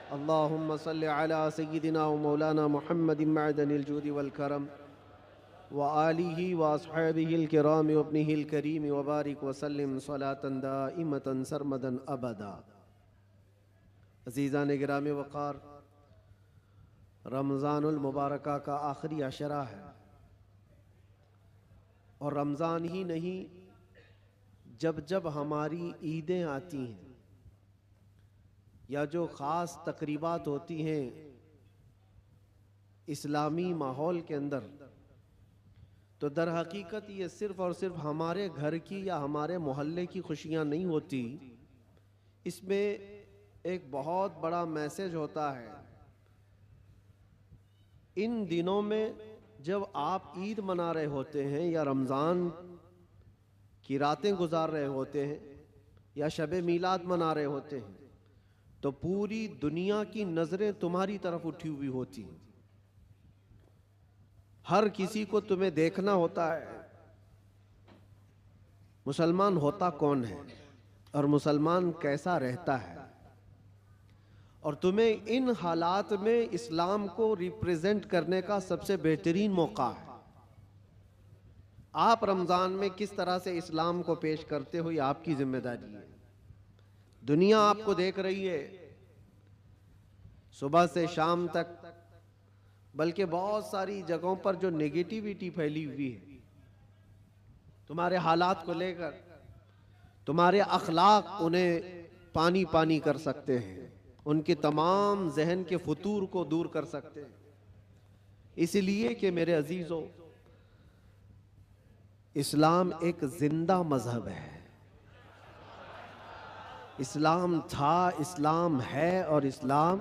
अल्लाहुम्मा सल्लि अला सय्यिदिना व मौलाना मुहम्मदिन मअदनिल जूदि वल करम व आलिहि व अस्हाबिहिल किराम व इब्निहिल करीम व बारिक व सल्लिम सलातन दाइमतन सरमदन अबदा। अज़ीज़ान गिराम वक़ार, रमज़ानुल मुबारका का आखिरी अशरा है और रमज़ान ही नहीं, जब जब हमारी ईदें आती हैं या जो ख़ास तकरीबात होती हैं इस्लामी माहौल के अंदर, तो दर हकीकत ये सिर्फ़ और सिर्फ हमारे घर की या हमारे मोहल्ले की खुशियाँ नहीं होती। इसमें एक बहुत बड़ा मैसेज होता है। इन दिनों में जब आप ईद मना रहे होते हैं या रमज़ान की रातें गुजार रहे होते हैं या शब मीलाद मना रहे होते हैं, तो पूरी दुनिया की नज़रें तुम्हारी तरफ उठी हुई होती हैं। हर किसी को तुम्हें देखना होता है मुसलमान होता कौन है और मुसलमान कैसा रहता है, और तुम्हें इन हालात में इस्लाम को रिप्रेजेंट करने का सबसे बेहतरीन मौका है। आप रमज़ान में किस तरह से इस्लाम को पेश करते हो, ये आपकी जिम्मेदारी है। दुनिया आपको देख रही है सुबह से शाम तक, बल्कि बहुत सारी जगहों पर जो नेगेटिविटी फैली हुई है तुम्हारे हालात को लेकर, तुम्हारे अखलाक उन्हें पानी पानी कर सकते हैं, उनके तमाम जहन के फतूर को दूर कर सकते हैं। इसलिए कि मेरे अजीजों, इस्लाम एक जिंदा मजहब है। इस्लाम था, इस्लाम है और इस्लाम,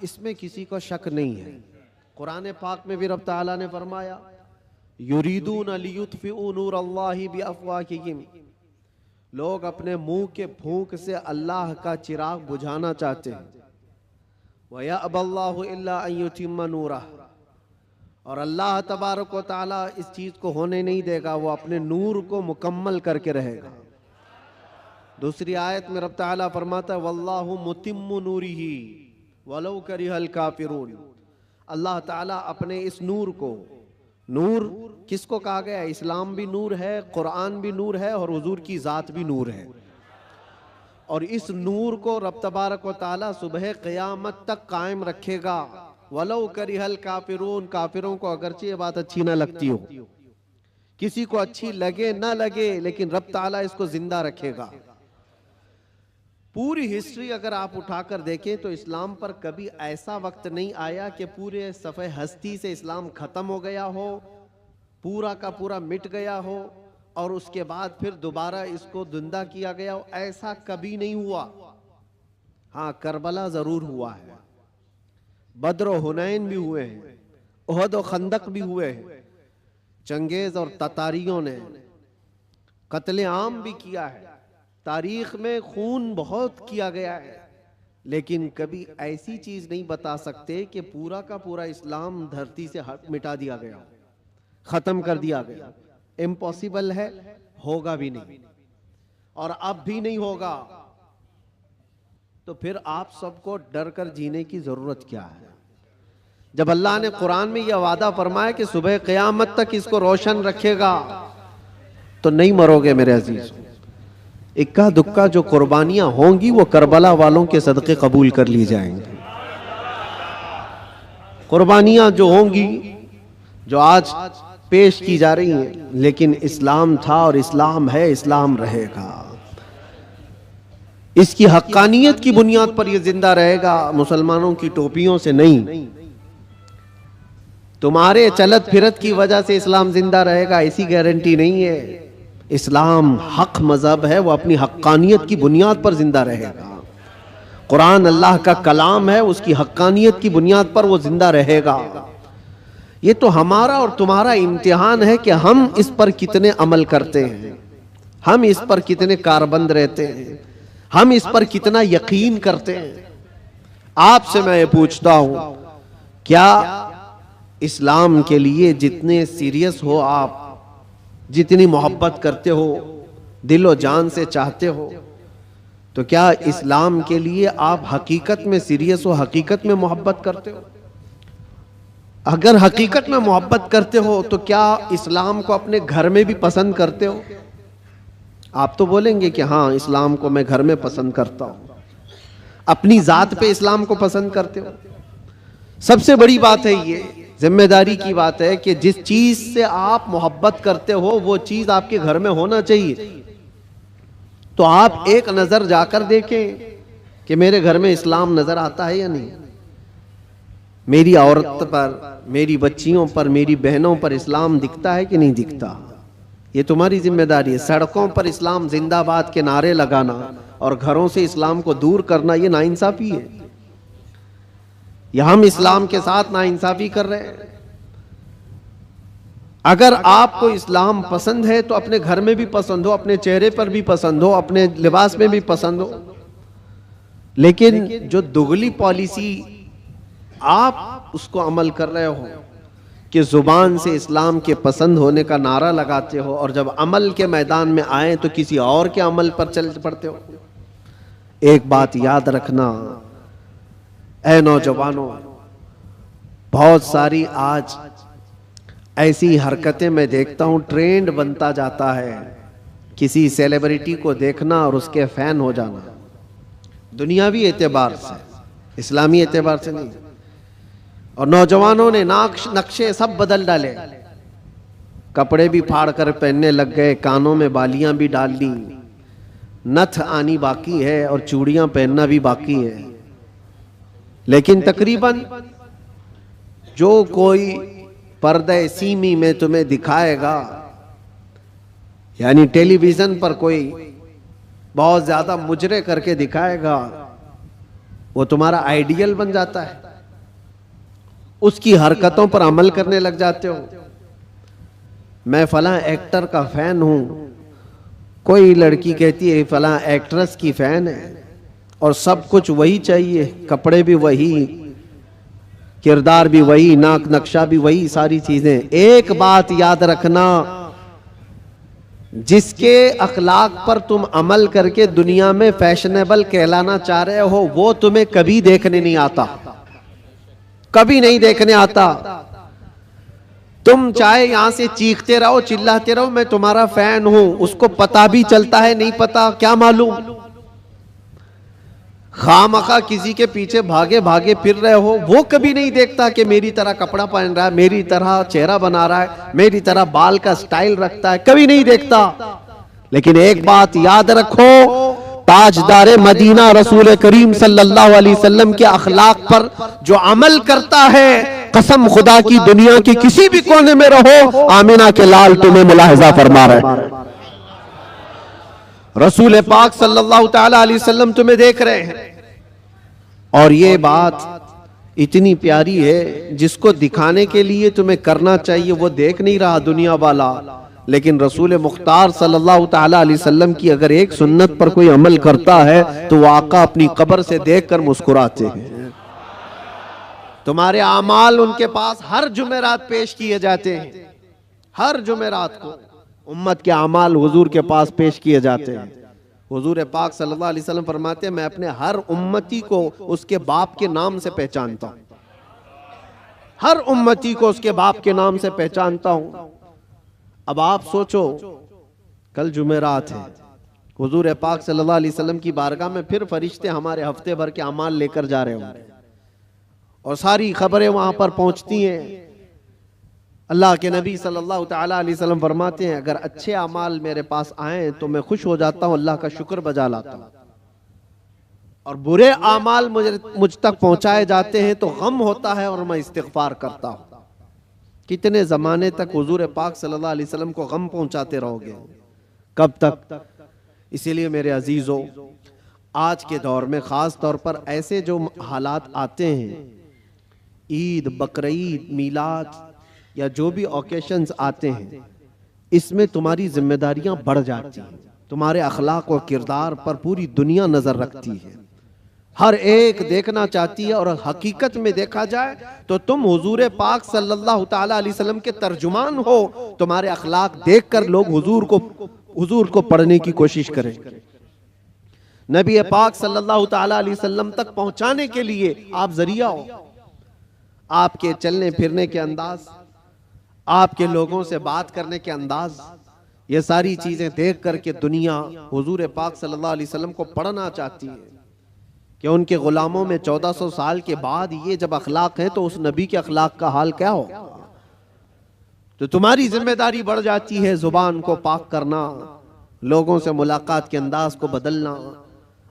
इसमें किसी को शक नहीं है। कुरान पाक में भी रब ताला ने फरमाया, युरीदून लियुत्फिउ नूरल्लाहि बिअफ़वाहिहिम, लोग अपने मुंह के फूंक से अल्लाह का चिराग बुझाना चाहते हैं। व यअबल्लाहु इल्ला अन युतिम्मा नूरह, और अल्लाह तबारक व तआला इस चीज को होने नहीं देगा, वो अपने नूर को मुकम्मल करके रहेगा। दूसरी आयत में रब ताला फरमाता है, वल्लाहु मुतिम्मु नूरिही वलौ करिहल काफिरून, अल्लाह ताला अपने इस नूर को, नूर किसको कहा गया है? इस्लाम भी नूर है, कुरान भी नूर है और हुजूर की ज़ात भी नूर है। और इस नूर को रब तबारक व ताला सुबह क़यामत तक कायम रखेगा। वलौ करिहल काफिरून, काफिरों को अगरचे ये बात अच्छी ना लगती हो, किसी को अच्छी लगे ना लगे, लेकिन रब ताला इसको जिंदा रखेगा। पूरी हिस्ट्री अगर आप उठाकर देखें तो इस्लाम पर कभी ऐसा वक्त नहीं आया कि पूरे सफ़े हस्ती से इस्लाम ख़त्म हो गया हो, पूरा का पूरा मिट गया हो और उसके बाद फिर दोबारा इसको जिंदा किया गया हो। ऐसा कभी नहीं हुआ। हाँ, करबला ज़रूर हुआ है, बद्र और हुनैन भी हुए हैं, उहद और खंदक भी हुए हैं, चंगेज़ और ततारियों ने कत्ले आम भी किया है, तारीख में खून बहुत किया गया है, लेकिन कभी ऐसी चीज नहीं बता सकते कि पूरा का पूरा इस्लाम धरती से मिटा दिया गया, खत्म कर दिया गया। इम्पॉसिबल है, होगा भी नहीं और अब भी नहीं होगा। तो फिर आप सबको डर कर जीने की जरूरत क्या है? जब अल्लाह ने कुरान में यह वादा फरमाया कि सुबह क़यामत तक इसको रोशन रखेगा, तो नहीं मरोगे मेरे अजीज। इक्का दुक्का जो कुर्बानियां होंगी वो करबला वालों के सदक़े कबूल कर ली जाएंगी। कुर्बानियां जो होंगी, जो आज पेश की जा रही हैं, लेकिन इस्लाम था और इस्लाम है, इस्लाम रहेगा। इसकी हक्कानियत की बुनियाद पर यह जिंदा रहेगा, मुसलमानों की टोपियों से नहीं। तुम्हारे चलत फिरत की वजह से इस्लाम जिंदा रहेगा ऐसी गारंटी नहीं है। इस्लाम हक मजहब है, वो अपनी हक्कानियत की बुनियाद पर जिंदा रहेगा। कुरान अल्लाह का कलाम है, उसकी हक्कानियत की बुनियाद पर वो जिंदा रहेगा। ये तो हमारा और तुम्हारा इम्तिहान है कि हम इस पर कितने अमल करते हैं, हम इस पर कितने कारबंद रहते हैं, हम इस पर कितना यकीन करते हैं। आपसे मैं ये पूछता हूं, क्या इस्लाम के लिए जितने सीरियस हो आप, जितनी मोहब्बत करते हो, दिलो जान से चाहते हो, तो क्या इस्लाम के लिए आप हकीकत में सीरियस हो, हकीकत में मोहब्बत करते हो? अगर हकीकत में मोहब्बत करते हो तो क्या इस्लाम को अपने घर में भी पसंद करते हो? आप तो बोलेंगे कि हाँ, इस्लाम को मैं घर में पसंद करता हूं। अपनी जात पे इस्लाम को पसंद करते हो? सबसे बड़ी बात है, ये जिम्मेदारी की बात है कि जिस चीज से आप मोहब्बत करते हो वो चीज आपके घर में होना चाहिए। तो आप एक नजर जाकर देखें कि मेरे घर में इस्लाम नजर आता है या नहीं। मेरी औरत पर, मेरी बच्चियों पर, मेरी बहनों पर इस्लाम दिखता है कि नहीं दिखता? ये तुम्हारी जिम्मेदारी है। सड़कों पर इस्लाम जिंदाबाद के नारे लगाना और घरों से इस्लाम को दूर करना, ये नाइंसाफी है। या हम इस्लाम के साथ नाइंसाफी कर रहे हैं। अगर आपको इस्लाम पसंद है तो अपने घर में भी पसंद हो, अपने चेहरे पर भी पसंद हो, अपने लिबास में भी पसंद हो। लेकिन जो दुगली पॉलिसी आप उसको अमल कर रहे हो कि जुबान से इस्लाम के पसंद होने का नारा लगाते हो और जब अमल के मैदान में आए तो किसी और के अमल पर चल पड़ते हो। एक बात याद रखना ऐ नौजवानों, बहुत सारी आज ऐसी हरकतें मैं देखता हूं, ट्रेंड बनता जाता है। किसी सेलिब्रिटी को देखना और उसके फैन हो जाना, दुनियावी एतबार से, इस्लामी एतबार से नहीं। और नौजवानों ने नक्शे सब बदल डाले, कपड़े भी फाड़ कर पहनने लग गए, कानों में बालियां भी डाल ली, नथ आनी बाकी है और चूड़ियां पहनना भी बाकी है। लेकिन तकरीबन जो कोई पर्दे सीमी में तुम्हें दिखाएगा, यानी टेलीविजन पर कोई बहुत ज्यादा मुजरे करके दिखाएगा, वो तुम्हारा आइडियल बन जाता है। उसकी हरकतों पर अमल करने लग जाते हो। मैं फलां एक्टर का फैन हूं, कोई लड़की कहती है फलां एक्ट्रेस की फैन है, और सब कुछ वही चाहिए, कपड़े भी वही, किरदार भी वही, नाक नक्शा भी वही, सारी चीजें। एक बात याद रखना, जिसके अखलाक पर तुम अमल करके दुनिया में फैशनेबल कहलाना चाह रहे हो, वो तुम्हें कभी देखने नहीं आता, कभी नहीं देखने आता। तुम चाहे यहां से चीखते रहो, चिल्लाते रहो, मैं तुम्हारा फैन हूं, उसको पता भी चलता है नहीं पता क्या मालूम। खामखा किसी के पीछे भागे भागे फिर रहे हो, वो कभी नहीं देखता कि मेरी तरह कपड़ा पहन रहा है, मेरी तरह चेहरा बना रहा है, मेरी तरह बाल का स्टाइल रखता है, कभी नहीं देखता। लेकिन एक बात याद रखो, ताजदारे मदीना रसूल करीम सल्लल्लाहु अलैहि वसल्लम के अखलाक पर जो अमल करता है, कसम खुदा की दुनिया के किसी भी कोने में रहो, आमिना के लाल तुम्हें मुलाहिजा फरमा रहे, रसूल पाक सल्लल्लाहु ताला अलैहि वसल्लम तुम्हें देख रहे हैं। और ये बात इतनी प्यारी है, जिसको दिखाने के लिए तुम्हें करना चाहिए वो देख नहीं रहा दुनिया वाला, लेकिन रसूल मुख्तार सल्लल्लाहु ताला अलैहि वसल्लम की अगर एक सुन्नत पर कोई अमल करता है तो वो आका अपनी कब्र से देखकर मुस्कुराते हैं। तुम्हारे आमाल उनके पास हर जुमेरात पेश किए जाते हैं, हर जुमेरात को उम्मत के आमाल हुजूर के पास पेश किए जाते हैं। हुजूर पाक सल्लल्लाहु अलैहि वसल्लम फरमाते हैं, मैं अपने हर उम्मती को उसके बाप के नाम से पहचानता हूं, हर उम्मती को उसके बाप के नाम से पहचानता हूं। अब आप सोचो, कल जुमेरात है, हुजूर पाक सल्लल्लाहु अलैहि वसल्लम की बारगाह में फिर फरिश्ते हमारे हफ्ते भर के अमाल लेकर जा रहे होंगे और सारी खबरें वहां पर पहुंचती हैं। अल्लाह के नबी सल्लल्लाहु ताला अलैहि वसल्लम फरमाते हैं, अगर अच्छे अमाल मेरे पास आए तो मैं खुश हो जाता हूं, अल्लाह का शुक्र बजा लाता हूं, और बुरे अमाल मुझ तक पहुंचाए जाते हैं तो गम होता है और मैं इस्तिग़फ़ार करता हूं। कितने जमाने तक हुजूर पाक सल्लल्लाहु अलैहि वसल्लम को गम पहुंचाते रहोगे, कब तक? इसीलिए मेरे अजीजों, आज के दौर में खास तौर पर ऐसे जो हालात आते हैं, ईद, बकरीद, मीलाद या जो भी ओकेशंस आते हैं, इसमें तुम्हारी जिम्मेदारियां बढ़ जाती हैं। तुम्हारे अखलाक और किरदार पर पूरी दुनिया नजर रखती है, हर एक देखना चाहती है। और हकीकत में देखा जाए तो तुम हुजूर पाक सल्लल्लाहु ताला अलैहि वसल्लम के तर्जुमान हो। तुम्हारे अखलाक देखकर लोग हुजूर को पढ़ने की कोशिश करें। नबी पाक सल्लल्लाहु ताला अलैहि वसल्लम तक पहुंचाने के लिए आप जरिया हो। आपके चलने फिरने के अंदाज, आपके लोगों से बात करने के अंदाज, ये सारी चीजें देख करके दुनिया हुजूर पाक सल्लल्लाहु अलैहि वसल्लम को पढ़ना चाहती है कि उनके गुलामों में 1400 साल के बाद ये जब अखलाक है तो उस नबी के अखलाक का हाल क्या हो। तो तुम्हारी जिम्मेदारी बढ़ जाती है जुबान को पाक करना, लोगों से मुलाकात के अंदाज को बदलना।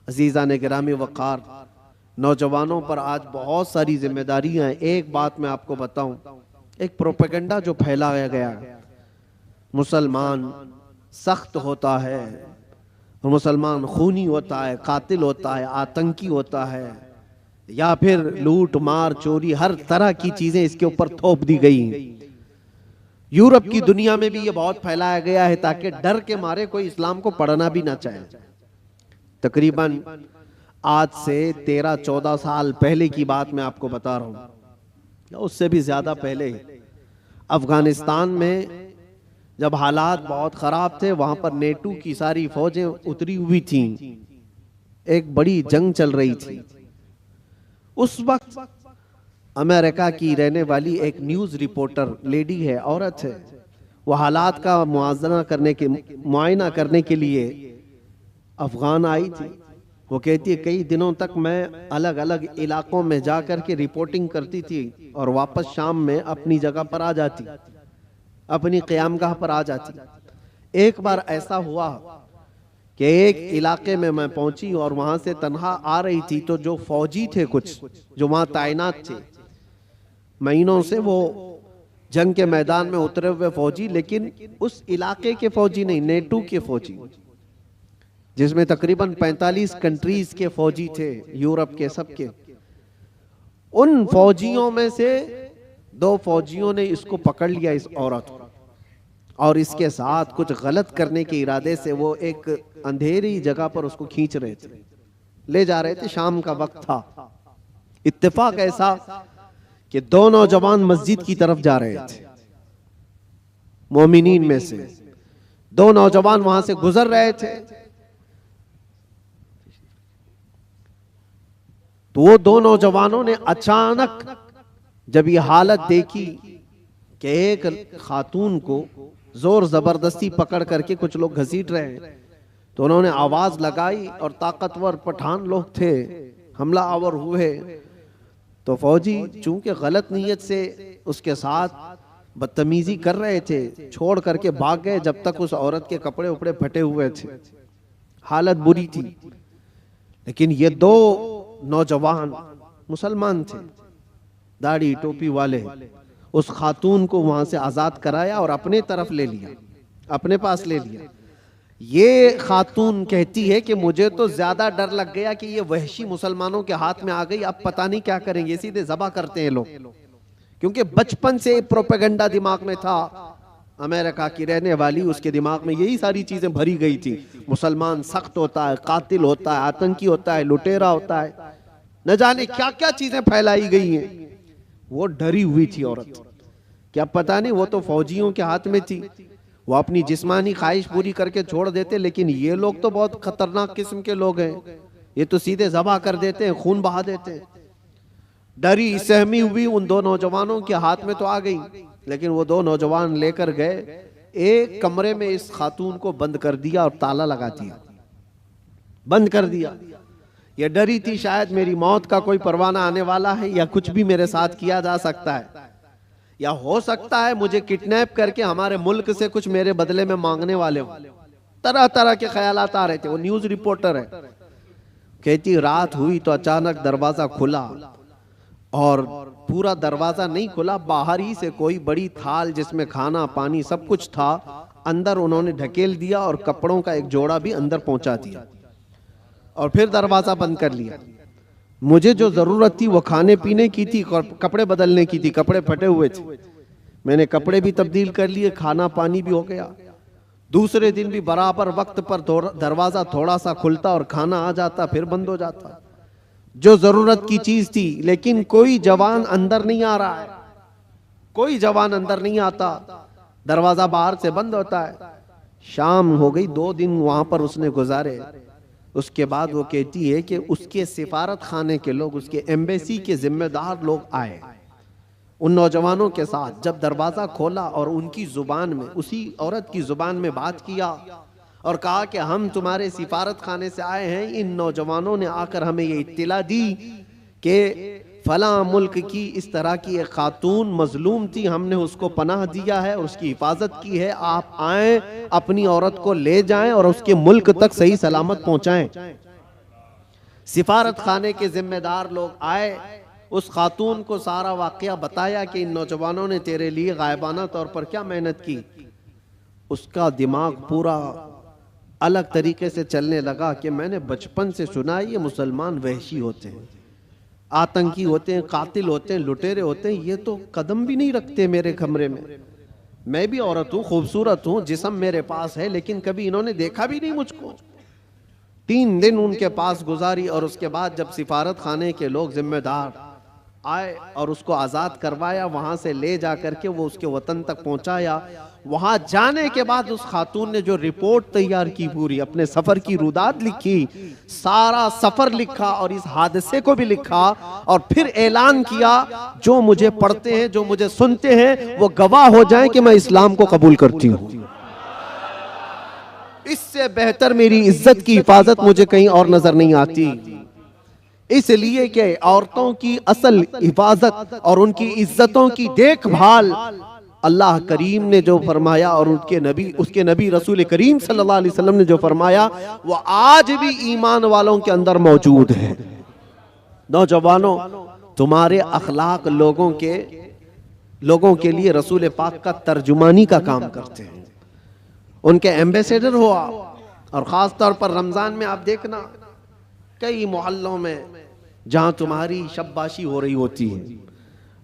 अजीज़ा ने गिरामी वक़ार, नौजवानों पर आज बहुत सारी जिम्मेदारियां हैं। एक बात मैं आपको बताऊं, एक प्रोपेगेंडा जो फैलाया गया, मुसलमान सख्त होता है, मुसलमान खूनी होता है, कातिल होता है, आतंकी होता है, या फिर लूट मार चोरी, हर तरह की चीजें इसके ऊपर थोप दी गई। यूरोप की दुनिया में भी ये बहुत फैलाया गया है ताकि डर के मारे कोई इस्लाम को पढ़ना भी ना चाहे। तकरीबन आज से 13-14 साल पहले की बात मैं आपको बता रहा हूं, उससे भी ज्यादा पहले अफगानिस्तान में जब हालात बहुत खराब थे, वहां पर नेटो की सारी फौजें उतरी हुई थीं, एक बड़ी जंग चल रही थी। उस वक्त अमेरिका की रहने वाली एक न्यूज रिपोर्टर, लेडी है, औरत है, वो हालात का मुआयना करने के लिए अफगान आई थी। वो कहती है कई दिनों तक मैं अलग अलग इलाकों में जाकर के रिपोर्टिंग करती थी और वापस शाम में अपनी जगह पर आ जाती, अपनी क़यामगाह पर आ जाती। एक बार ऐसा हुआ कि एक इलाके में मैं पहुंची और वहां से तन्हा आ रही थी, तो जो फौजी थे कुछ जो वहां तैनात थे, महीनों से वो जंग के मैदान में उतरे हुए फौजी, लेकिन उस इलाके के फौजी नहीं, नेटो के फौजी, जिसमें तकरीबन 45 कंट्रीज के फौजी थे, यूरोप के सबके। उन फौजियों में से 2 फौजियों ने इसको पकड़ लिया, इस औरत को, और इसके साथ कुछ गलत करने के इरादे से वो एक अंधेरी जगह पर उसको खींच रहे थे, ले जा रहे थे। शाम का वक्त था। इत्तेफाक ऐसा कि 2 नौजवान मस्जिद की तरफ जा रहे थे, मोमिनीन में से 2 नौजवान वहां से गुजर रहे थे। तो वो 2 नौजवानों ने अचानक जब ये हालत देखी कि एक खातून को जोर जबरदस्ती पकड़ करके कुछ लोग घसीट रहे हैं, तो उन्होंने आवाज लगाई और ताकतवर पठान लोग थे, हमला आवर हुए। तो फौजी चूंकि गलत नीयत से उसके साथ बदतमीजी कर रहे थे, छोड़ करके भाग गए जब तक उस औरत के कपड़े उपड़े फटे हुए थे, हालत बुरी थी। लेकिन ये 2 नौजवान मुसलमान थे, दाढ़ी टोपी वाले, उस खातून को वहां से आजाद कराया और अपने तरफ ले लिया, अपने पास ले लिया। ये खातून कहती है कि मुझे तो ज्यादा डर लग गया कि ये वहशी मुसलमानों के हाथ में आ गई, अब पता नहीं क्या करेंगे, सीधे ज़बह करते हैं लोग। क्योंकि बचपन से प्रोपेगेंडा दिमाग में था, अमेरिका की रहने वाली, उसके दिमाग में यही सारी चीजें भरी गई थी। मुसलमान सख्त होता है, कातिल होता है, आतंकी होता है, लुटेरा होता है, न जाने क्या क्या चीजें फैलाई गई हैं। वो डरी हुई थी औरत, क्या पता नहीं, वो तो फौजियों के हाथ में थी, वो अपनी जिस्मानी ख्वाहिश पूरी करके छोड़ देते, लेकिन ये लोग तो बहुत खतरनाक किस्म के लोग हैं, ये तो सीधे ज़बह कर देते हैं, खून बहा देते हैं। डरी सहमी हुई उन 2 नौजवानों के हाथ में तो आ गई, लेकिन वो 2 नौजवान लेकर गए एक कमरे में, इस खातून को बंद कर दिया और ताला लगा दिया, बंद कर दिया। ये डरी थी शायद मेरी मौत का कोई परवाना आने वाला है, या कुछ भी मेरे साथ किया जा सकता है, या हो सकता है मुझे किडनैप करके हमारे मुल्क से कुछ मेरे बदले में मांगने वाले हो। तरह तरह के ख्यालात आ रहे थे। वो न्यूज रिपोर्टर है, कहती रात हुई तो अचानक दरवाजा खुला, और पूरा दरवाजा नहीं खुला, बाहर ही से कोई बड़ी थाल जिसमें खाना पानी सब कुछ था, अंदर उन्होंने ढकेल दिया और कपड़ों का एक जोड़ा भी अंदर पहुंचा दिया, और फिर दरवाजा बंद कर लिया। मुझे जो जरूरत थी वो खाने पीने की थी, कपड़े बदलने की थी, कपड़े फटे हुए थे, मैंने कपड़े भी तब्दील कर लिए, खाना पानी भी हो गया। दूसरे दिन भी बराबर वक्त पर दरवाजा थोड़ा सा खुलता और खाना आ जाता, फिर बंद हो जाता, जो जरूरत की चीज थी। लेकिन कोई जवान अंदर नहीं आ रहा है, कोई जवान अंदर नहीं आता, दरवाजा बाहर से बंद होता है। शाम हो गई, 2 दिन वहां पर उसने गुजारे, उसके बाद वो कहती है कि उसके सिफारत खाने के लोग, उसके एम्बेसी के जिम्मेदार लोग आए उन नौजवानों के साथ। जब दरवाजा खोला और उनकी जुबान में, उसी औरत की जुबान में बात किया और कहा कि हम तुम्हारे सिफारत खाने से आए हैं, इन नौजवानों ने आकर हमें ये इत्तला दी कि फला मुल्क की इस तरह की एक खातून मजलूम थी, हमने उसको पनाह दिया है और उसकी हिफाजत की है, आप आए अपनी औरत को ले जाएं और उसके मुल्क तक सही सलामत पहुंचाएं। सिफारत खाने के जिम्मेदार लोग आए, उस खातून को सारा वाकया बताया कि इन नौजवानों ने तेरे लिए गायबाना तौर पर क्या मेहनत की। उसका दिमाग पूरा अलग तरीके से चलने लगा कि मैंने बचपन से सुना है ये मुसलमान वहशी होते हैं, आतंकी होते हैं, कातिल होते हैं, लुटेरे होते हैं, ये तो कदम भी नहीं रखते मेरे कमरे में। मैं भी औरत हूँ, खूबसूरत हूँ, जिस्म मेरे पास है, लेकिन कभी इन्होंने देखा भी नहीं मुझको। 3 दिन उनके पास गुजारी और उसके बाद जब सिफारत खाने के लोग जिम्मेदार आए और उसको आज़ाद करवाया, वहाँ से ले जा करके वो उसके वतन तक पहुँचाया। वहाँ जाने के बाद उस खातून ने जो रिपोर्ट तैयार की, पूरी अपने सफ़र की रुदात लिखी, सारा सफ़र लिखा और इस हादसे को भी लिखा और फिर ऐलान किया, जो मुझे पढ़ते हैं, जो मुझे सुनते हैं, वो गवाह हो जाएं कि मैं इस्लाम को कबूल करती हूँ। इससे बेहतर मेरी इज्जत की हिफाजत मुझे कहीं और नजर नहीं आती। इसलिए कि औरतों की असल हिफाजत और उनकी इज्जतों की देखभाल अल्लाह करीम ने जो फरमाया और उसके नबी रसूल करीम सल्लल्लाहु अलैहि वसल्लम ने जो फरमाया, वो आज भी ईमान वालों के अंदर मौजूद है। नौजवानों, तुम्हारे अखलाक लोगों के लिए रसूल पाक का तर्जुमानी का काम करते हैं, उनके एम्बेसडर हो आप। और ख़ास तौर पर रमज़ान में आप देखना, कई मोहल्लों में जहाँ तुम्हारी शब्बाशी हो रही होती है,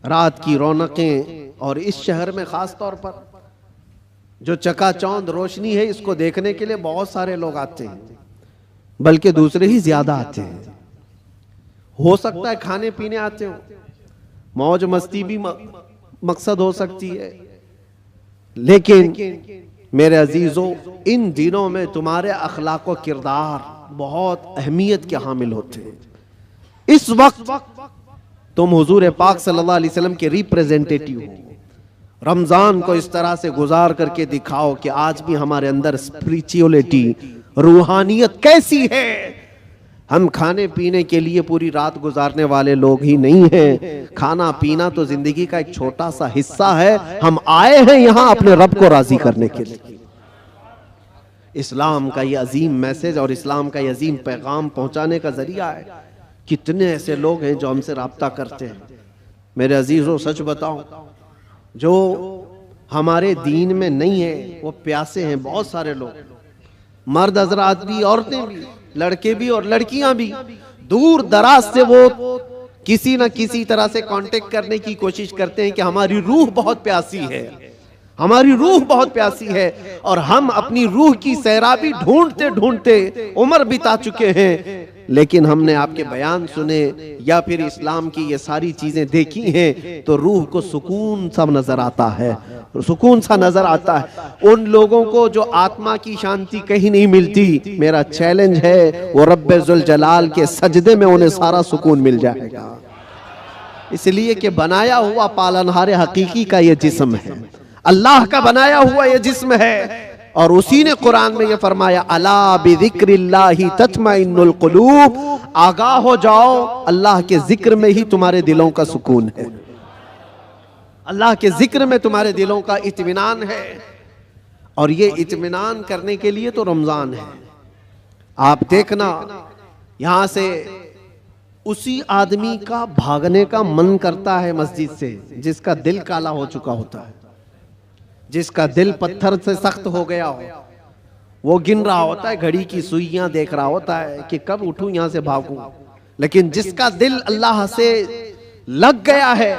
रात की रौनकें, और इस शहर में ख़ास तौर पर जो चकाचौंध रोशनी है, इसको देखने के लिए बहुत सारे लोग आते हैं, बल्कि दूसरे ही ज़्यादा आते हैं। हो सकता है खाने पीने आते हो, मौज मस्ती भी मकसद हो सकती है, लेकिन मेरे अजीजों, इन दिनों में तुम्हारे अखलाक व किरदार बहुत अहमियत के हामिल होते हैं। इस वक्त तुम हुजूर पाक सल्लल्लाहु अलैहि वसल्लम के रिप्रेजेंटेटिव हो। रमजान को इस तरह से गुजार करके दिखाओ कि आज भी हमारे अंदर स्पिरिचुअलिटी, रूहानियत कैसी है। हम खाने पीने के लिए पूरी रात गुजारने वाले लोग ही नहीं हैं। खाना पीना तो जिंदगी का एक छोटा सा हिस्सा है। हम आए हैं यहाँ अपने रब को राजी करने के लिए। इस्लाम का ये अजीम मैसेज और इस्लाम का ये अजीम पैगाम पहुंचाने का जरिया है। कितने ऐसे लोग हैं जो हमसे राब्ता करते हैं। मेरे अजीजों, सच बताऊं, जो हमारे दीन में नहीं है वो प्यासे हैं। बहुत सारे लोग, मर्द हजरात भी, औरतें भी, लड़के भी और लड़कियां भी, दूर दराज से वो किसी न किसी तरह से कांटेक्ट करने की कोशिश करते हैं कि हमारी रूह बहुत प्यासी है, हमारी रूह बहुत प्यासी है। और हम अपनी रूह की सैराबी ढूंढते ढूंढते उम्र बिता चुके हैं, लेकिन हमने आपके बयान सुने या फिर इस्लाम की ये सारी चीजें देखी हैं तो रूह को सुकून सा नजर आता है, सुकून सा नजर आता है। उन लोगों को जो आत्मा की शांति कहीं नहीं मिलती, मेरा चैलेंज है वो रब्बे जुल जलाल के सजदे में उन्हें सारा सुकून मिल जाएगा। इसलिए कि बनाया हुआ पालनहार हकीकी का ये जिस्म है, अल्लाह का बनाया हुआ ये जिस्म है। और उसी ने कुरान में ये फरमाया, अला बिज़िक्रिल्लाहि तत्मइन्नुल कुलूब, आगाह हो जाओ, अल्लाह के जिक्र में ही तुम्हारे दिलों का सुकून है, अल्लाह के जिक्र में तुम्हारे दिलों का इत्मीनान है। और ये इत्मीनान करने के लिए तो रमजान है। आप देखना, यहां से उसी आदमी का भागने का मन करता है मस्जिद से जिसका दिल काला हो चुका होता है, जिसका दिल पत्थर से सख्त हो गया हो। वो गिन रहा होता है, घड़ी की सुइयां देख रहा होता है कि कब उठूं यहां से भागूं। लेकिन जिसका दिल अल्लाह से लग गया है,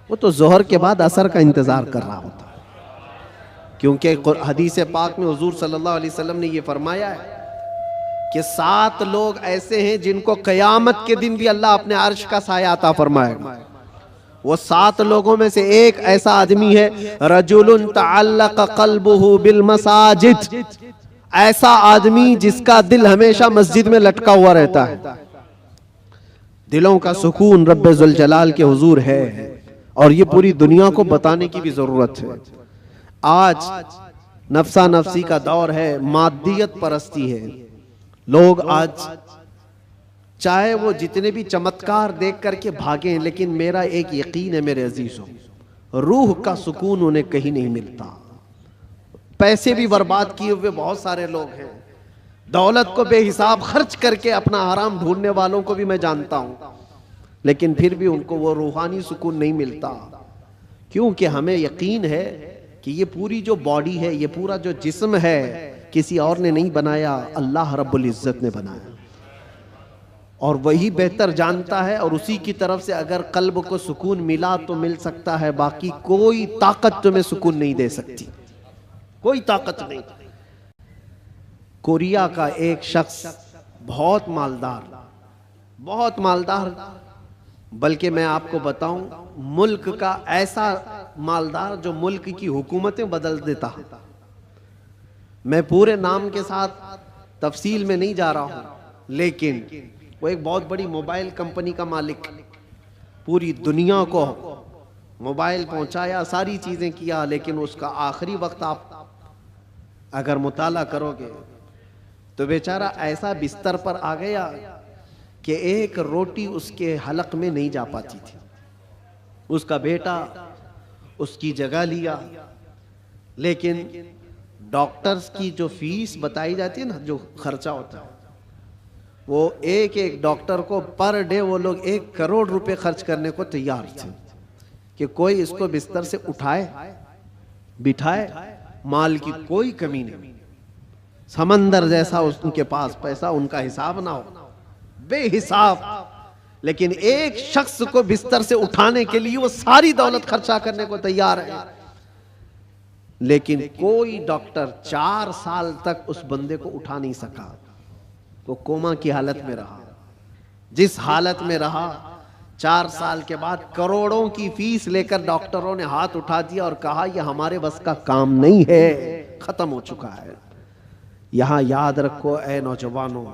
वो तो जोहर के बाद असर का इंतजार कर रहा होता है। क्योंकि हदीस पाक में हुजूर सल्लल्लाहु अलैहि वसल्लम ने ये फरमाया है कि 7 लोग ऐसे हैं जिनको कयामत के दिन भी अल्लाह अपने अर्श का साया अता फरमाएगा। वो 7 लोगों में से एक ऐसा आदमी है, रजुलुन तअल्लक़ क़ल्बुहु बिल मसाजिद, ऐसा आदमी जिसका दिल हमेशा मस्जिद में लटका हुआ रहता है, दिलों का सुकून रब्बे जुल जलाल के हुजूर है, और ये पूरी दुनिया को बताने की भी जरूरत है। आज नफ्सा नफ्सी का दौर है, मादियत परस्ती है। लोग आज चाहे वो जितने भी चमत्कार देख करके भागे, लेकिन मेरा एक यकीन है मेरे अजीजों, रूह का सुकून उन्हें कहीं नहीं मिलता। पैसे भी बर्बाद किए हुए बहुत सारे लोग हैं, दौलत को बेहिसाब खर्च करके अपना आराम ढूंढने वालों को भी मैं जानता हूं, लेकिन फिर भी उनको वो रूहानी सुकून नहीं मिलता। क्योंकि हमें यकीन है कि ये पूरी जो बॉडी है, ये पूरा जो जिस्म है, किसी और ने नहीं बनाया, अल्लाह रब्बुल इज्जत ने बनाया, और वही बेहतर जानता है। और उसी की तरफ से अगर कल्ब को सुकून मिला तो मिल सकता है, बाकी कोई ताकत तुम्हें सुकून नहीं दे सकती, कोई ताकत नहीं। कोरिया का एक शख्स बहुत मालदार, बल्कि मैं आपको बताऊं, मुल्क का ऐसा मालदार जो मुल्क की हुकूमतें बदल देता। मैं पूरे नाम के साथ तफसील में नहीं जा रहा हूं, लेकिन वो एक बहुत बड़ी मोबाइल कंपनी का मालिक, पूरी दुनिया को मोबाइल पहुंचाया, सारी चीजें किया, लेकिन उसका आखिरी वक्त आप अगर मुताला करोगे तो बेचारा ऐसा बिस्तर पर आ गया कि एक रोटी उसके हलक में नहीं जा पाती थी। उसका बेटा उसकी जगह लिया, लेकिन डॉक्टर्स की जो फीस बताई जाती है ना, जो खर्चा होता है, वो एक एक डॉक्टर को पर डे वो लोग 1 करोड़ रुपए खर्च करने को तैयार थे कि कोई इसको बिस्तर से उठाए बिठाए, माल की कोई कमी नहीं, समंदर जैसा उनके पास पैसा, उनका हिसाब ना हो, बेहिसाब। लेकिन एक शख्स को बिस्तर से उठाने के लिए वो सारी दौलत खर्चा करने को तैयार है, लेकिन कोई डॉक्टर 4 साल तक उस बंदे को उठा नहीं सका। वो कोमा की हालत में रहा। जिस हालत में रहा, 4 साल के बाद करोड़ों की फीस लेकर डॉक्टरों ने हाथ उठा दिया और कहा यह हमारे बस का काम नहीं है, खत्म हो चुका है। यहां याद रखो ऐ नौजवानों,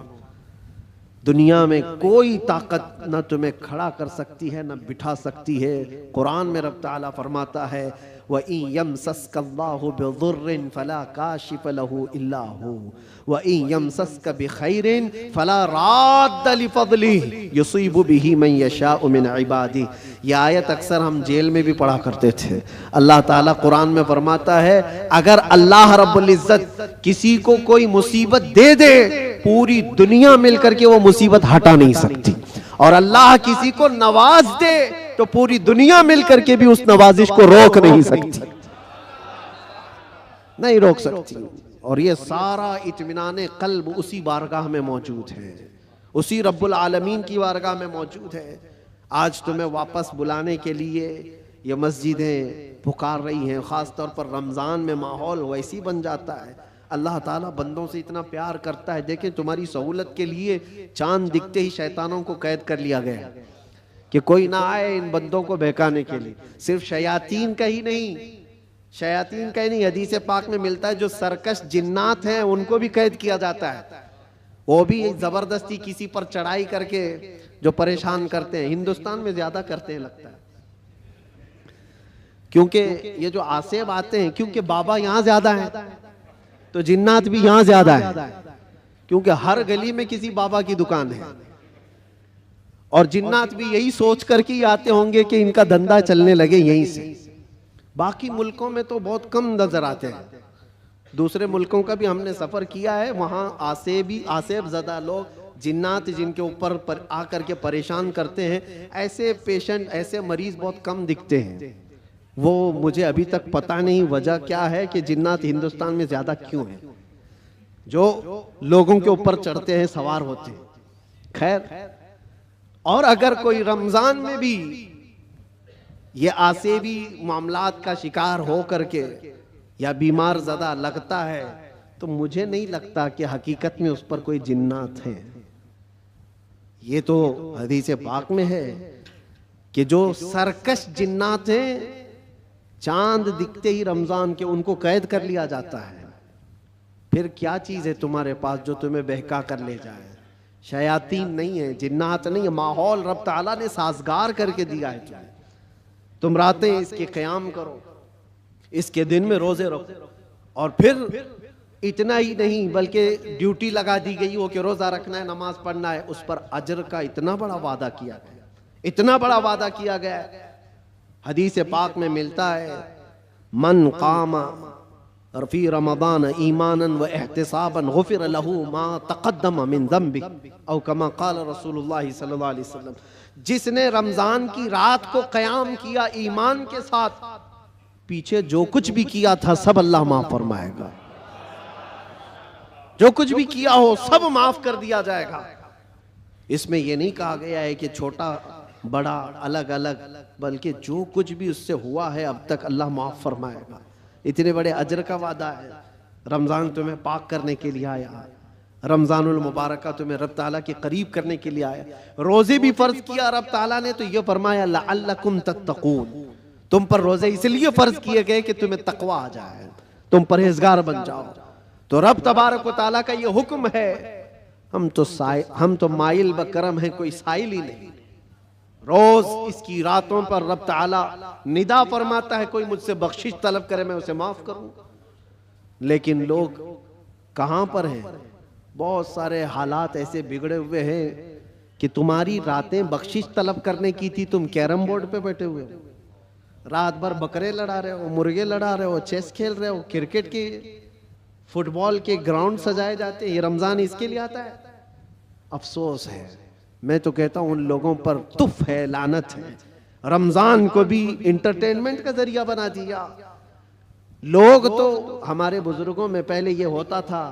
दुनिया में कोई ताकत न तुम्हें खड़ा कर सकती है न बिठा सकती है। कुरान में रब ताला फरमाता है, वइन यमसस्कल्लाहु बिदुर्रिन फला काशिफ लहू इल्ला हू वइन यमसस्क बिखैरिन फला राद्द लिफज़लिही युसीबु बिही मन यशाउ मिन इबादिही। यह आयत अक्सर हम जेल में भी पढ़ा करते थे। अल्लाह ताला कुरान में फरमाता है, अगर अल्लाह रब्बुल इज्जत किसी को कोई मुसीबत दे दे, पूरी दुनिया मिलकर के वो मुसीबत हटा नहीं सकती, और अल्लाह किसी को नवाज दे तो पूरी दुनिया मिलकर के भी उस नवाजिश को रोक नहीं सकती, नहीं रोक सकती। और ये सारा इत्मीनान कल्ब उसी बारगाह में मौजूद है, उसी रब्बुल आलमीन की बारगाह में मौजूद है। आज तुम्हें वापस बुलाने के लिए ये मस्जिदें पुकार रही हैं, खास तौर पर रमजान में माहौल वैसी बन जाता है। अल्लाह ताला बंदों से इतना प्यार करता है। देखें, तुम्हारी सहूलत के लिए चांद दिखते ही शैतानों को कैद कर लिया गया कि कोई ना आए इन बंदों को बहकाने के लिए। सिर्फ शयातीन का ही नहीं, हदीस पाक में मिलता है जो सरकश जिन्नात हैं उनको भी कैद किया जाता है। वो भी जबरदस्ती किसी पर चढ़ाई करके जो परेशान करते हैं। हिंदुस्तान में ज्यादा करते हैं लगता है, क्योंकि ये जो आसेब आते हैं, क्योंकि बाबा यहाँ ज्यादा है तो जिन्नात भी यहाँ ज्यादा है, क्योंकि हर गली में किसी बाबा की दुकान है। और जिन्नात भी यही सोच करके ही आते होंगे कि इनका धंधा चलने लगे यहीं से। बाकी मुल्कों में तो बहुत कम नजर आते हैं। दूसरे मुल्कों का भी हमने सफर किया है, वहां आसेब ज़दा लोग, जिन्नात जिनके ऊपर आकर के परेशान करते हैं, ऐसे पेशेंट, ऐसे मरीज बहुत कम दिखते हैं। वो मुझे अभी तक पता नहीं वजह क्या है कि जिन्नात हिंदुस्तान में ज्यादा क्यों है, जो लोगों के ऊपर चढ़ते हैं, सवार होते हैं। खैर, और अगर कोई रमजान में भी ये आसेबी मामलात का शिकार हो करके या बीमार ज़दा लगता है, तो मुझे नहीं लगता कि हकीकत में उस पर कोई जिन्नात है। ये तो हदीस पाक में है कि जो सरकश जिन्नात हैं, चांद दिखते ही रमजान के उनको कैद कर लिया जाता है, फिर क्या चीज़ है तुम्हारे पास जो तुम्हें बहका कर ले जाए? शयातीन नहीं है, जिन्नात नहीं है, माहौल रब ताला ने साजगार करके दिया है तुम्हें। तुम रातें इसके क़याम करो, इसके दिन में रोजे रखो, और फिर इतना ही नहीं बल्कि ड्यूटी लगा दी गई हो कि रोजा रखना है, नमाज पढ़ना है, उस पर अजर का इतना बड़ा वादा किया गया, इतना बड़ा वादा किया गया। हदीस पाक में मिलता है, मन कामा फी रमज़ान ईमानन व एहतिसाबन गुफिर लहू मा तक़द्दम मिन ज़ंबि औ कमा क़ाल रसूलुल्लाह सल्लल्लाहु अलैहि वसल्लम। जिसने रमजान की रात को क़याम किया ईमान के साथ, पीछे जो कुछ भी किया था सब अल्लाह माफ फरमाएगा। जो कुछ भी किया हो सब माफ कर दिया जाएगा। इसमें यह नहीं कहा गया है कि छोटा बड़ा अलग अलग, बल्कि जो कुछ भी उससे हुआ है अब तक अल्लाह माफ फरमाएगा। इतने बड़े अजर का वादा है। रमज़ान तुम्हें पाक करने के लिए आया, रमज़ानुल मुबारक तुम्हें रब ताला के करीब करने के लिए आया। रोज़े भी फ़र्ज किया रब ताला ने, तो ये फरमाया लअल्लकुम तत्तकून, तुम पर रोज़े इसलिए फ़र्ज किए गए कि तुम्हें तकवा आ जाए, तुम परहेजगार बन जाओ। तो रब तबारक व ताला का ये हुक्म है। हम तो माइल बकरम है, कोई साइल ही नहीं। रोज इसकी रातों पर रब ताला निदा फरमाता है, कोई मुझसे बख्शिश तलब करे मैं उसे माफ करूं। लेकिन लोग कहां पर हैं? बहुत सारे हालात ऐसे बिगड़े हुए हैं कि तुम्हारी रातें बख्शिश तलब करने की थी, तुम कैरम बोर्ड पे बैठे हुए हो, रात भर बकरे लड़ा रहे हो, मुर्गे लड़ा रहे हो, चेस खेल रहे हो, क्रिकेट के फुटबॉल के ग्राउंड सजाए जाते हैं। ये रमजान इसके लिए आता है। अफसोस है, मैं तो कहता हूं उन लोगों पर तुफ है, लानत है। रमजान को भी इंटरटेनमेंट का जरिया बना दिया। लोग तो, हमारे बुजुर्गों में पहले ये होता था,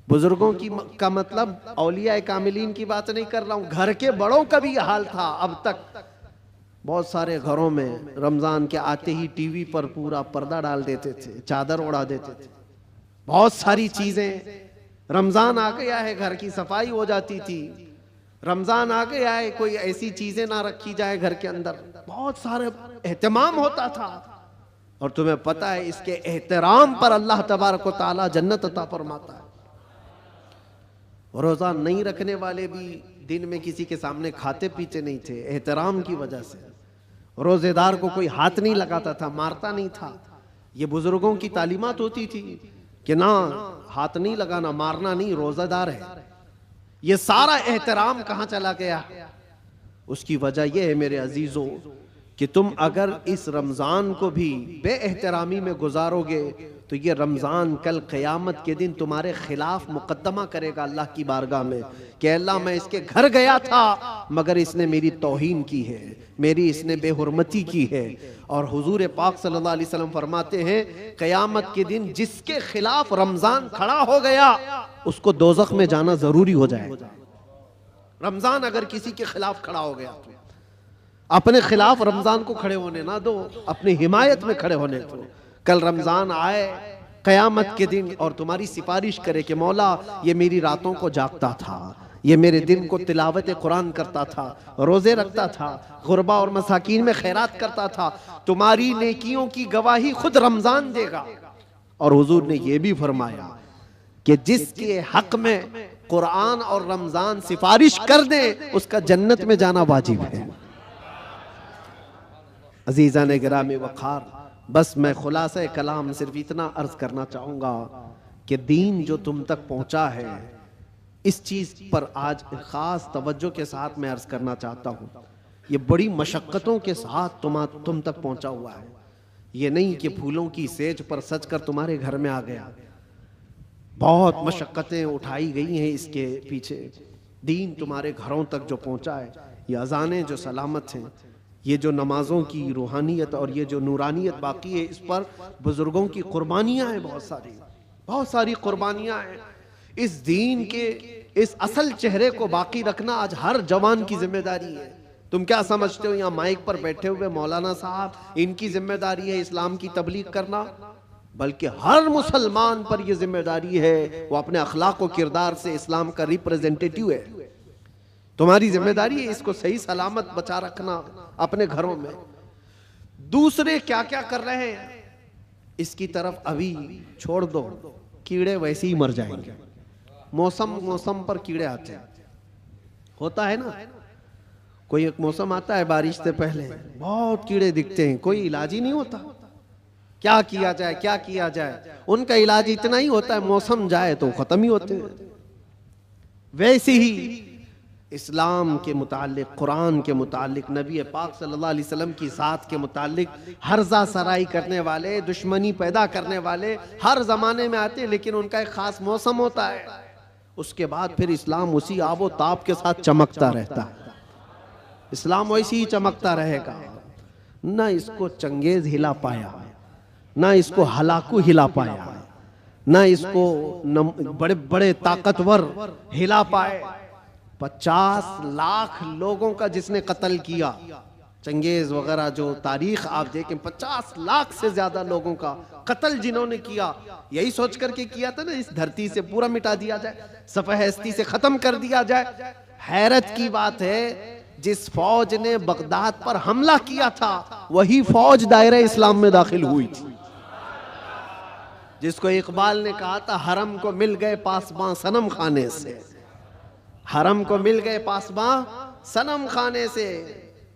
बुजुर्गों की का मतलब औलिया कामिलीन की बात नहीं कर रहा हूं, घर के बड़ों का भी हाल था। अब तक बहुत सारे घरों में रमजान के आते ही टीवी पर पूरा पर्दा डाल देते थे, चादर उड़ा देते थे। बहुत सारी चीजें, रमजान आ गया है घर की सफाई हो जाती थी, रमजान आ गया है कोई ऐसी चीजें ना रखी जाए घर के अंदर, बहुत सारे एहतमाम होता था। और तुम्हें पता है इसके एहतराम पर अल्लाह तबारक व तआला जन्नत अता फरमाता है। रोजा नहीं रखने वाले भी दिन में किसी के सामने खाते पीते नहीं थे, एहतराम की वजह से। रोजेदार को कोई हाथ नहीं लगाता था, मारता नहीं था। ये बुजुर्गों की तालीमात होती थी कि ना हाथ नहीं लगाना, मारना नहीं, रोजादार है। ये सारा एहतराम कहां चला गया? उसकी वजह यह है मेरे अजीजों कि तुम अगर इस रमजान को भी बेएहतरामी में गुजारोगे तो ये रमजान कल क़यामत के दिन तुम्हारे खिलाफ मुकद्दमा करेगा अल्लाह की बारगाह में कि अल्लाह मैं इसके घर गया था मगर इसने मेरी तौहीन की है, मेरी इसने बेहुरमती की है। और हुजूर पाक सल्लल्लाहु अलैहि वसल्लम फरमाते हैं क़यामत के दिन जिसके खिलाफ रमजान खड़ा हो गया उसको दोज़ख में जाना जरूरी हो जाएगा। रमजान अगर किसी के खिलाफ खड़ा हो गया तो अपने खिलाफ रमजान को खड़े होने ना दो, अपनी हिमायत में खड़े होने दो। कल रमजान आए क़यामत के दिन और तुम्हारी सिफारिश करे कि मौला ये मेरी रातों को जागता था, ये मेरे दिन को तिलावत कुरान करता था, रोजे रखता था, गुरबा और मसाकीन में खैरात करता था, तुम्हारी नेकियों की गवाही खुद रमजान देगा। और हुजूर ने यह भी फरमाया कि जिसके हक में कुरान और रमजान सिफारिश कर दे उसका जन्नत में जाना वाजिब है। अजीज़ान गिरामी वक़ार, बस मैं खुलासा कलाम सिर्फ इतना अर्ज करना चाहूँगा कि दीन जो तुम तक पहुँचा है इस चीज़ पर आज ख़ास तवज्जो के साथ मैं अर्ज करना चाहता हूँ। ये बड़ी मशक्क़तों के साथ तुम तक पहुँचा हुआ है। ये नहीं कि फूलों की सेज पर सज कर तुम्हारे घर में आ गया। बहुत मशक्क़तें उठाई गई हैं इसके पीछे। दीन तुम्हारे घरों तक जो पहुँचा है, ये अज़ानें जो सलामत हैं, ये जो नमाजों की रूहानियत और ये जो नूरानियत बाकी है, इस पर बुजुर्गों की कुर्बानियाँ हैं, बहुत सारी कुर्बानियाँ हैं। इस दीन के इस असल चेहरे को बाकी रखना आज हर जवान की जिम्मेदारी है। तुम क्या समझते हो यहाँ माइक पर बैठे हुए मौलाना साहब, इनकी जिम्मेदारी है इस्लाम की तबलीग करना? बल्कि हर मुसलमान पर यह जिम्मेदारी है वो अपने अखलाक और किरदार से इस्लाम का रिप्रेजेंटेटिव है। तुम्हारी जिम्मेदारी है इसको सही सलामत बचा रखना अपने घरों में। दूसरे क्या क्या कर रहे हैं इसकी तरफ अभी छोड़ दो। कीड़े वैसे ही मर जाएंगे। मौसम मौसम पर कीड़े आते हैं, होता है ना। कोई एक मौसम आता है बारिश से पहले, बहुत कीड़े दिखते हैं, कोई इलाज ही नहीं होता। क्या किया जाए, क्या किया जाए? उनका इलाज इतना ही होता है, मौसम जाए तो खत्म ही होते हैं। वैसे ही इस्लाम के मुतालिक, कुरान के मुतालिक, नबी पाक सल्लल्लाहु अलैहि वसल्लम की ज़ात के मुतालिक हर्जा सराई करने वाले, दुश्मनी पैदा करने वाले हर जमाने में आते हैं, लेकिन उनका एक खास मौसम होता है। उसके बाद फिर इस्लाम उसी आबो ताप के साथ चमकता रहता है। इस्लाम वैसे ही चमकता रहेगा। ना इसको चंगेज हिला पाया, ना इसको हलाकू हिला पाया, ना इसको बड़े बड़े ताकतवर हिला पाए। 50 लाख लोगों का जिसने कत्ल किया, चंगेज वगैरह जो तारीख आप देखें, 50 लाख से ज्यादा लोगों का कत्ल जिन्होंने किया, यही सोच करके किया था ना, इस धरती से पूरा मिटा दिया जाए, सफ़े हस्ती से खत्म कर दिया जाए। हैरत की बात है, जिस फौज ने बगदाद पर हमला किया था वही फौज दायरे इस्लाम में दाखिल हुई थी। जिसको इकबाल ने कहा था, हरम को मिल गए पासबां सनम खाने से, हरम को मिल गए पासबां सनम खाने से।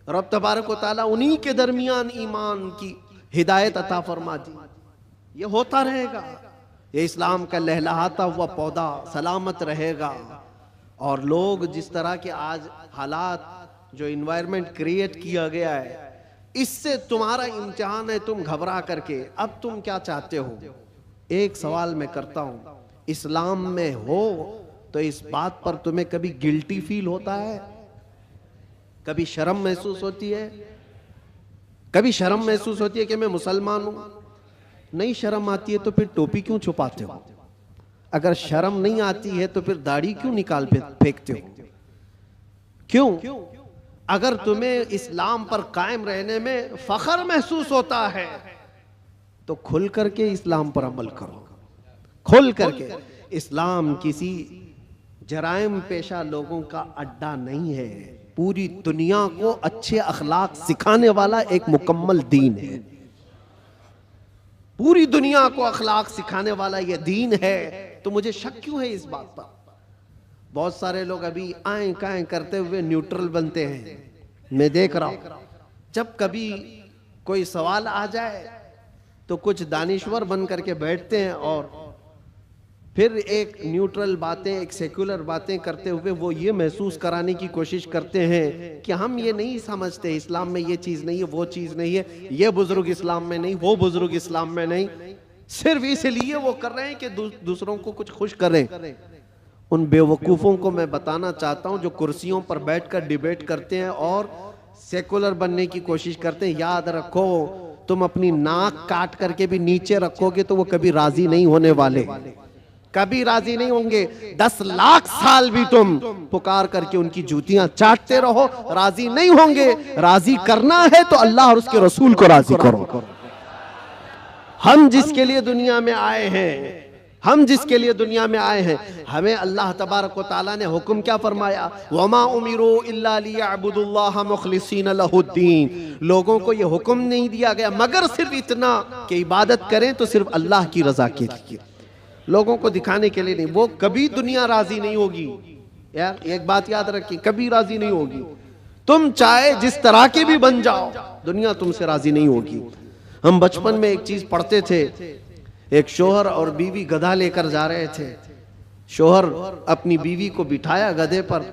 रब तबारक व तआला उन्हीं के दरमियान ईमान की हिदायत अता फरमा दी। ये होता रहेगा, ये इस्लाम का लहलहाता हुआ पौधा सलामत रहेगा। और लोग जिस तरह के आज हालात, जो इन्वायरमेंट क्रिएट किया गया है, इससे तुम्हारा इम्तिहान है, तुम घबरा करके अब तुम क्या चाहते हो। एक सवाल मैं करता हूं, इस्लाम में हो तो इस बात पर तुम्हें कभी गिल्टी फील होता है? कभी शर्म महसूस होती है? कभी शर्म महसूस होती है कि मैं मुसलमान हूं? नहीं शर्म आती है तो फिर टोपी क्यों छुपाते हो? अगर शर्म नहीं आती है तो फिर दाढ़ी क्यों निकाल फेंकते हो? क्यों? अगर तुम्हें इस्लाम पर कायम रहने में फख्र महसूस होता है तो खुल करके इस्लाम पर अमल करो, खुल करके। इस्लाम किसी जराइम पेशा लोगों का अड्डा नहीं है, पूरी दुनिया को अच्छे अखलाक सिखाने वाला एक मुकम्मल दीन है। पूरी दुनिया को अखलाक सिखाने वाला यह दीन है। तो मुझे शक क्यों है इस बात पर? बहुत सारे लोग अभी आए काएं करते हुए न्यूट्रल बनते हैं। मैं देख रहा हूं, जब कभी कोई सवाल आ जाए तो कुछ दानिश्वर बन करके बैठते हैं और फिर एक न्यूट्रल बातें, एक सेक्युलर बातें करते हुए वो ये महसूस कराने की कोशिश करते हैं कि हम ये नहीं समझते, इस्लाम में ये चीज़ नहीं है, वो चीज़ नहीं है, ये बुजुर्ग इस्लाम में नहीं, वो बुजुर्ग इस्लाम में नहीं। सिर्फ इसलिए वो कर रहे हैं कि दूसरों को कुछ खुश करें। उन बेवकूफ़ों को मैं बताना चाहता हूं जो कुर्सियों पर बैठकर डिबेट करते हैं और सेकुलर बनने की कोशिश करते हैं। याद रखो, तुम अपनी नाक काट करके भी नीचे रखोगे तो वो कभी राजी नहीं होने वाले, कभी राजी नहीं होंगे। 10 लाख साल भी तुम पुकार करके उनकी जूतियां चाटते रहो, राजी नहीं होंगे। राजी करना है तो अल्लाह और उसके रसूल को राजी करो। हम जिसके लिए दुनिया में आए हैं, हम जिसके लिए दुनिया में आए हैं, हमें अल्लाह तबारक व तआला ने हुक्म क्या फरमाया? वमा उमिरू इल्ला लियअबुदुल्लाह मुखलिसीन लहुद्दीन। लोगों को यह हुक्म नहीं दिया गया मगर सिर्फ इतना कि इबादत करें तो सिर्फ अल्लाह की रजा के लिए, लोगों को दिखाने के लिए नहीं। वो कभी दुनिया राजी नहीं होगी यार, एक बात याद रखिए, कभी राजी नहीं होगी। तुम चाहे जिस तरह के भी बन जाओ, दुनिया तुमसे राजी नहीं होगी। हम बचपन में एक चीज पढ़ते थे, एक शोहर और बीवी गधा लेकर जा रहे थे। शोहर अपनी बीवी को बिठाया गधे पर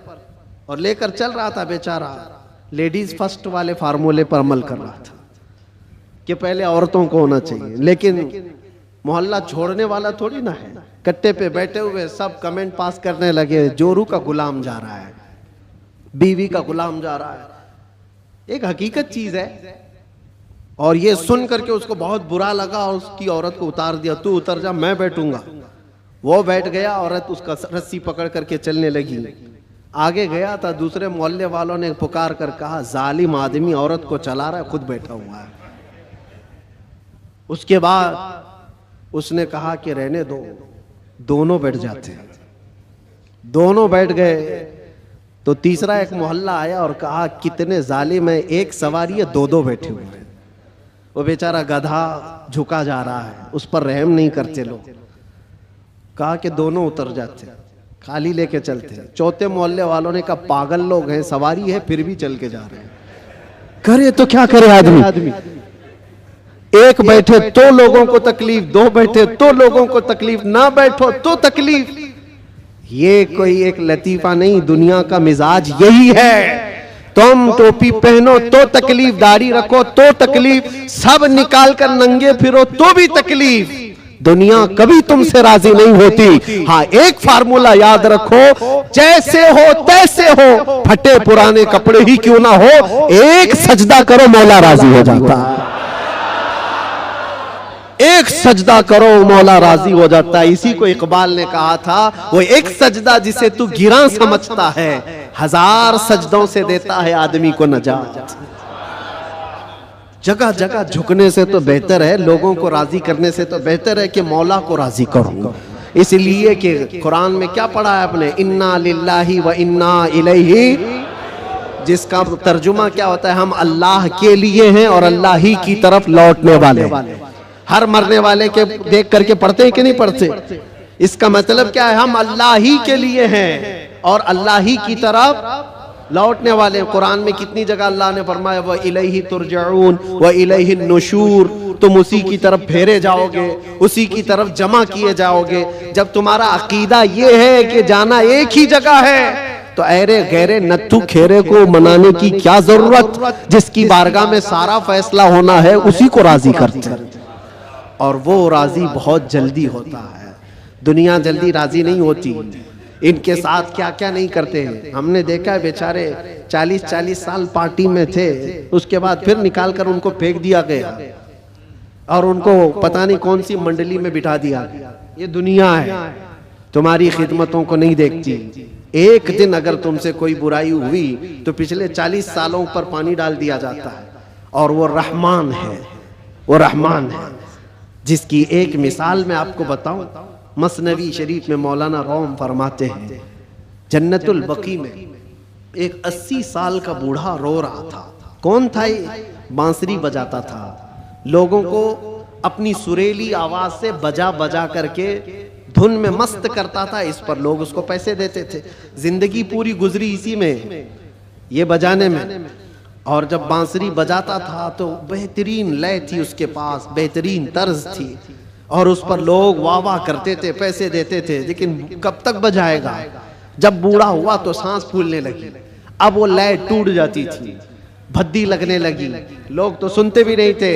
और लेकर चल रहा था। बेचारा लेडीज फर्स्ट वाले फार्मूले पर अमल कर रहा था कि पहले औरतों को होना चाहिए, लेकिन मोहल्ला छोड़ने वाला थोड़ी ना है। कट्टे पे बैठे हुए सब कमेंट पास करने लगे, जोरू का गुलाम जा रहा है, बीवी का गुलाम जा रहा है। एक हकीकत चीज है। और ये सुन करके उसको बहुत बुरा लगा और उसकी औरत को उतार दिया, तू उतर जा, मैं बैठूंगा। वो बैठ गया, औरत उसका रस्सी पकड़ करके चलने लगी। आगे गया था, दूसरे मोहल्ले वालों ने पुकार कर कहा, जालिम आदमी औरत को चला रहा है, खुद बैठा हुआ है। उसके बाद उसने कहा कि रहने दो, दोनों बैठ जाते हैं। दोनों बैठ गए तो तीसरा एक मोहल्ला आया और कहा, कितने जालिम है, एक सवारी है, दो बैठे हुए हैं। वो बेचारा गधा झुका जा रहा है, उस पर रहम नहीं करते लोग। कहा कि दोनों उतर जाते, खाली लेके चलते। चौथे मोहल्ले वालों ने कहा पागल लोग हैं, सवारी है फिर भी चल के जा रहे हैं। करे तो क्या करे आदमी, एक बैठे तो लोगों को तकलीफ, दो बैठे तो लोगों को तकलीफ, ना बैठो तो तकलीफ। ये कोई एक लतीफा नहीं, दुनिया का मिजाज यही है। तुम टोपी पहनो तो तकलीफ, दाढ़ी रखो तो तकलीफ, सब निकाल कर नंगे फिरो तो भी तकलीफ। दुनिया कभी तुमसे राजी नहीं होती। हाँ, एक फार्मूला याद रखो, जैसे हो तैसे हो, फटे पुराने कपड़े ही क्यों ना हो, एक सजदा करो मौला राजी हो जाता है। एक सजदा करो मौला राजी हो जाता है। इसी को इकबाल ने कहा था, वो एक सजदा जिसे तू गिरा समझता है, 1000 सजदों से देता है आदमी को नजात। जगह जगह झुकने से तो बेहतर है, लोगों को राजी करने से तो बेहतर है कि मौला को राजी करो। इसलिए कि कुरान में क्या पढ़ा है आपने, इन्ना लिल्लाही व इन्ना इलैहि, जिसका तर्जुमा क्या होता है, हम अल्लाह के लिए हैं और अल्लाह ही की तरफ लौटने वाले। हर मरने वाले के देख करके पढ़ते हैं कि नहीं पढ़ते? इसका मतलब क्या है, हम अल्लाह ही के लिए हैं और अल्लाह ही की तरफ लौटने वाले। कुरान में कितनी जगह अल्लाह ने फरमाया, व इलैहि तुरजऊन व इलैहि नुशूर, तुम उसी की तरफ फेरे जाओगे, उसी की तरफ जमा किए जाओगे। जब तुम्हारा अकीदा ये है कि जाना एक ही जगह है, तो ऐरे गहरे नत्थु खेरे को मनाने की क्या जरूरत। जिसकी बारगाह में सारा फैसला होना है उसी को राजी करते हैं, और वो राजी बहुत जल्दी होता है। दुनिया जल्दी राजी नहीं होती। इनके साथ क्या क्या नहीं करते हैं। हमने देखा है, बेचारे 40-40 साल पार्टी में थे, उसके बाद फिर निकाल कर उनको फेंक दिया गया और उनको पता नहीं कौन सी मंडली में बिठा दिया गया। ये दुनिया है, तुम्हारी खिदमतों को नहीं देखती। एक दिन अगर तुमसे कोई बुराई हुई तो पिछले 40 सालों पर पानी डाल दिया जाता है। और वो रहमान है, वो रहमान है, जिसकी एक मिसाल मैं आपको बताऊं। मसनवी शरीफ में मौलाना रोम फरमाते हैं, जन्नतुल बकी में एक 80 साल का बूढ़ा रो रहा था। कौन था ये? बांसुरी बजाता था, लोगों को अपनी सुरीली आवाज से बजा बजा करके धुन में मस्त करता था। इस पर लोग उसको पैसे देते थे। जिंदगी पूरी गुजरी इसी में, ये बजाने में। और जब बांसुरी बजाता था तो बेहतरीन लय थी उसके पास, बेहतरीन तर्ज थी, और उस पर लोग वाह वाह करते थे, पैसे देते थे। लेकिन कब तक बजाएगा? जब बूढ़ा हुआ तो सांस फूलने लगी, अब वो लय टूट जाती थी, भद्दी लगने लगी। लोग तो सुनते भी नहीं थे,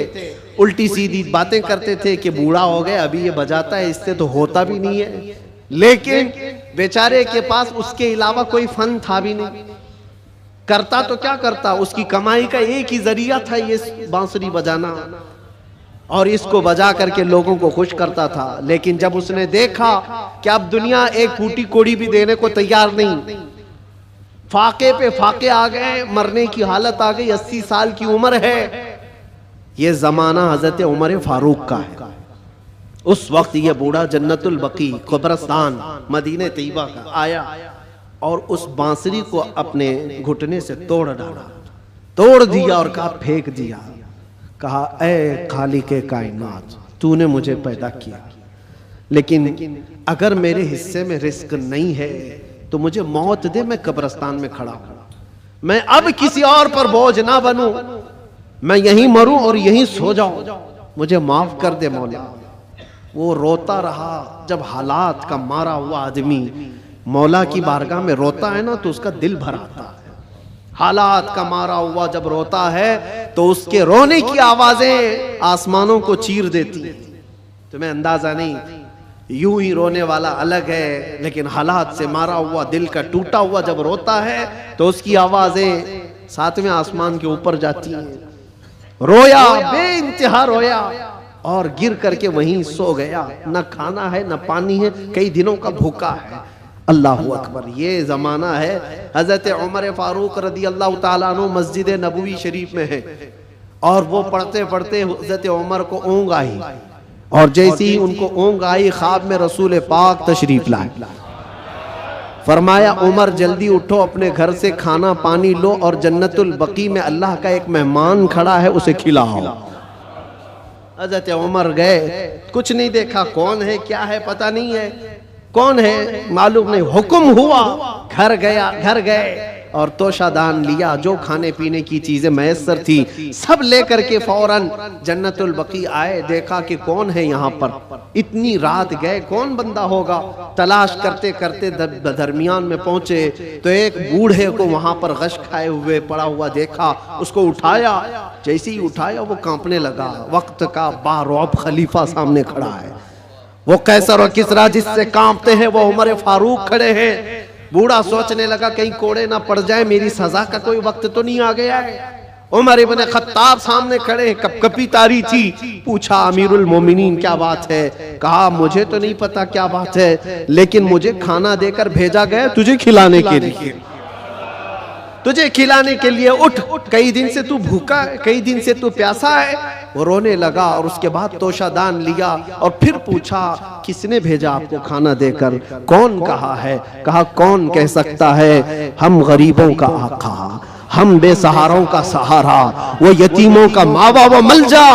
उल्टी सीधी बातें करते थे कि बूढ़ा हो गया, अभी ये बजाता है, इससे तो होता भी नहीं है। लेकिन बेचारे के पास उसके अलावा कोई फन था भी नहीं। करता तो क्या करता, उसकी कमाई का एक ही जरिया था ये बांसुरी बजाना, और इसको बजा करके लोगों को खुश करता था। लेकिन जब उसने देखा कि अब दुनिया एक फूटी कोड़ी भी देने को तैयार नहीं, फाके पे फाके आ गए, मरने की हालत आ गई, 80 साल की उम्र है। ये जमाना हजरत उमर फारूक का है। उस वक्त ये बूढ़ा जन्नतुल बकी कब्रिस्तान मदीने तैयबा का आया और उस बांसुरी को अपने घुटने से तोड़ डाला, तोड़ दिया और कहा फेंक दिया। कहा, ऐ खालिके कायनात, तूने मुझे पैदा किया, लेकिन अगर मेरे हिस्से में रिस्क नहीं है तो मुझे मौत दे, मैं कब्रिस्तान में खड़ा हूं, मैं अब किसी और पर बोझ ना बनूं, मैं यहीं मरूं और यहीं सो जाऊं, मुझे माफ कर दे मौला। वो रोता रहा। जब हालात का मारा हुआ आदमी मौला की बारगाह में रोता है ना, तो उसका दिल भर आता है। हालात का मारा हुआ जब रोता है तो उसके रोने की आवाजें आसमानों को चीर देती। तुम्हें अंदाजा नहीं, यूं ही रोने वाला अलग है, लेकिन हालात से मारा हुआ, दिल का टूटा हुआ जब रोता है तो उसकी आवाजें सातवें आसमान के ऊपर जाती हैं। रोया, बेइंतहा रोया और गिर करके वहीं सो गया। न खाना है न पानी है, कई दिनों का भूखा है। अल्लाहु अकबर। ये जमाना है हजरत उमर फारूक रदी अल्लाह ताला अन्हु मस्जिद नबवी शरीफ में है, और वो पढ़ते पढ़ते हजरत उमर को ऊँग आई, और जैसे ही उनको ऊँग आई ख्वाब में रसूल पाक तशरीफ लाए। फरमाया, उमर जल्दी उठो, अपने घर से खाना पानी लो और जन्नतुल बकी में अल्लाह का एक मेहमान खड़ा है, उसे खिलाओ। हजरत उमर गए, कुछ नहीं देखा, कौन है क्या है पता नहीं है, कौन है मालूम नहीं। हुक्म हुआ, घर गया, घर गए और तोशादान लिया, जो खाने पीने की चीजें मैसर थी सब लेकर के फौरन जन्नतुल बकी आए। देखा कि कौन है यहाँ पर, इतनी रात गए कौन बंदा होगा। तलाश करते करते दरमियान में पहुंचे तो एक बूढ़े को वहां पर गश खाए हुए पड़ा हुआ देखा। उसको उठाया, जैसे ही उठाया वो कांपने लगा। वक्त का बारौब खलीफा सामने खड़ा है। वो कैसर और किसरा जिससे कांपते हैं वो उमर फारूक खड़े हैं। बूढ़ा सोचने लगा कहीं कोड़े ना पड़ जाए, मेरी सजा का कोई वक्त तो नहीं आ गया है। उमर इब्ने खत्ताब सामने खड़े, कपकपी तारी थी। पूछा अमीरुल मोमिनीन क्या बात है? कहा मुझे तो नहीं पता क्या बात है, लेकिन मुझे खाना देकर भेजा गया तुझे खिलाने के लिए, तुझे खिलाने के लिए। उठ, कई दिन से तू भूखा है, कई दिन से तू प्यासा है। वो रोने लगा और उसके बाद तोशादान लिया और फिर पूछा किसने भेजा आपको खाना देकर? कौन कहा है? कहा कौन कह सकता है, हम गरीबों का आका, हम बेसहारों का सहारा, वो यतीमों का मावा व मलजा।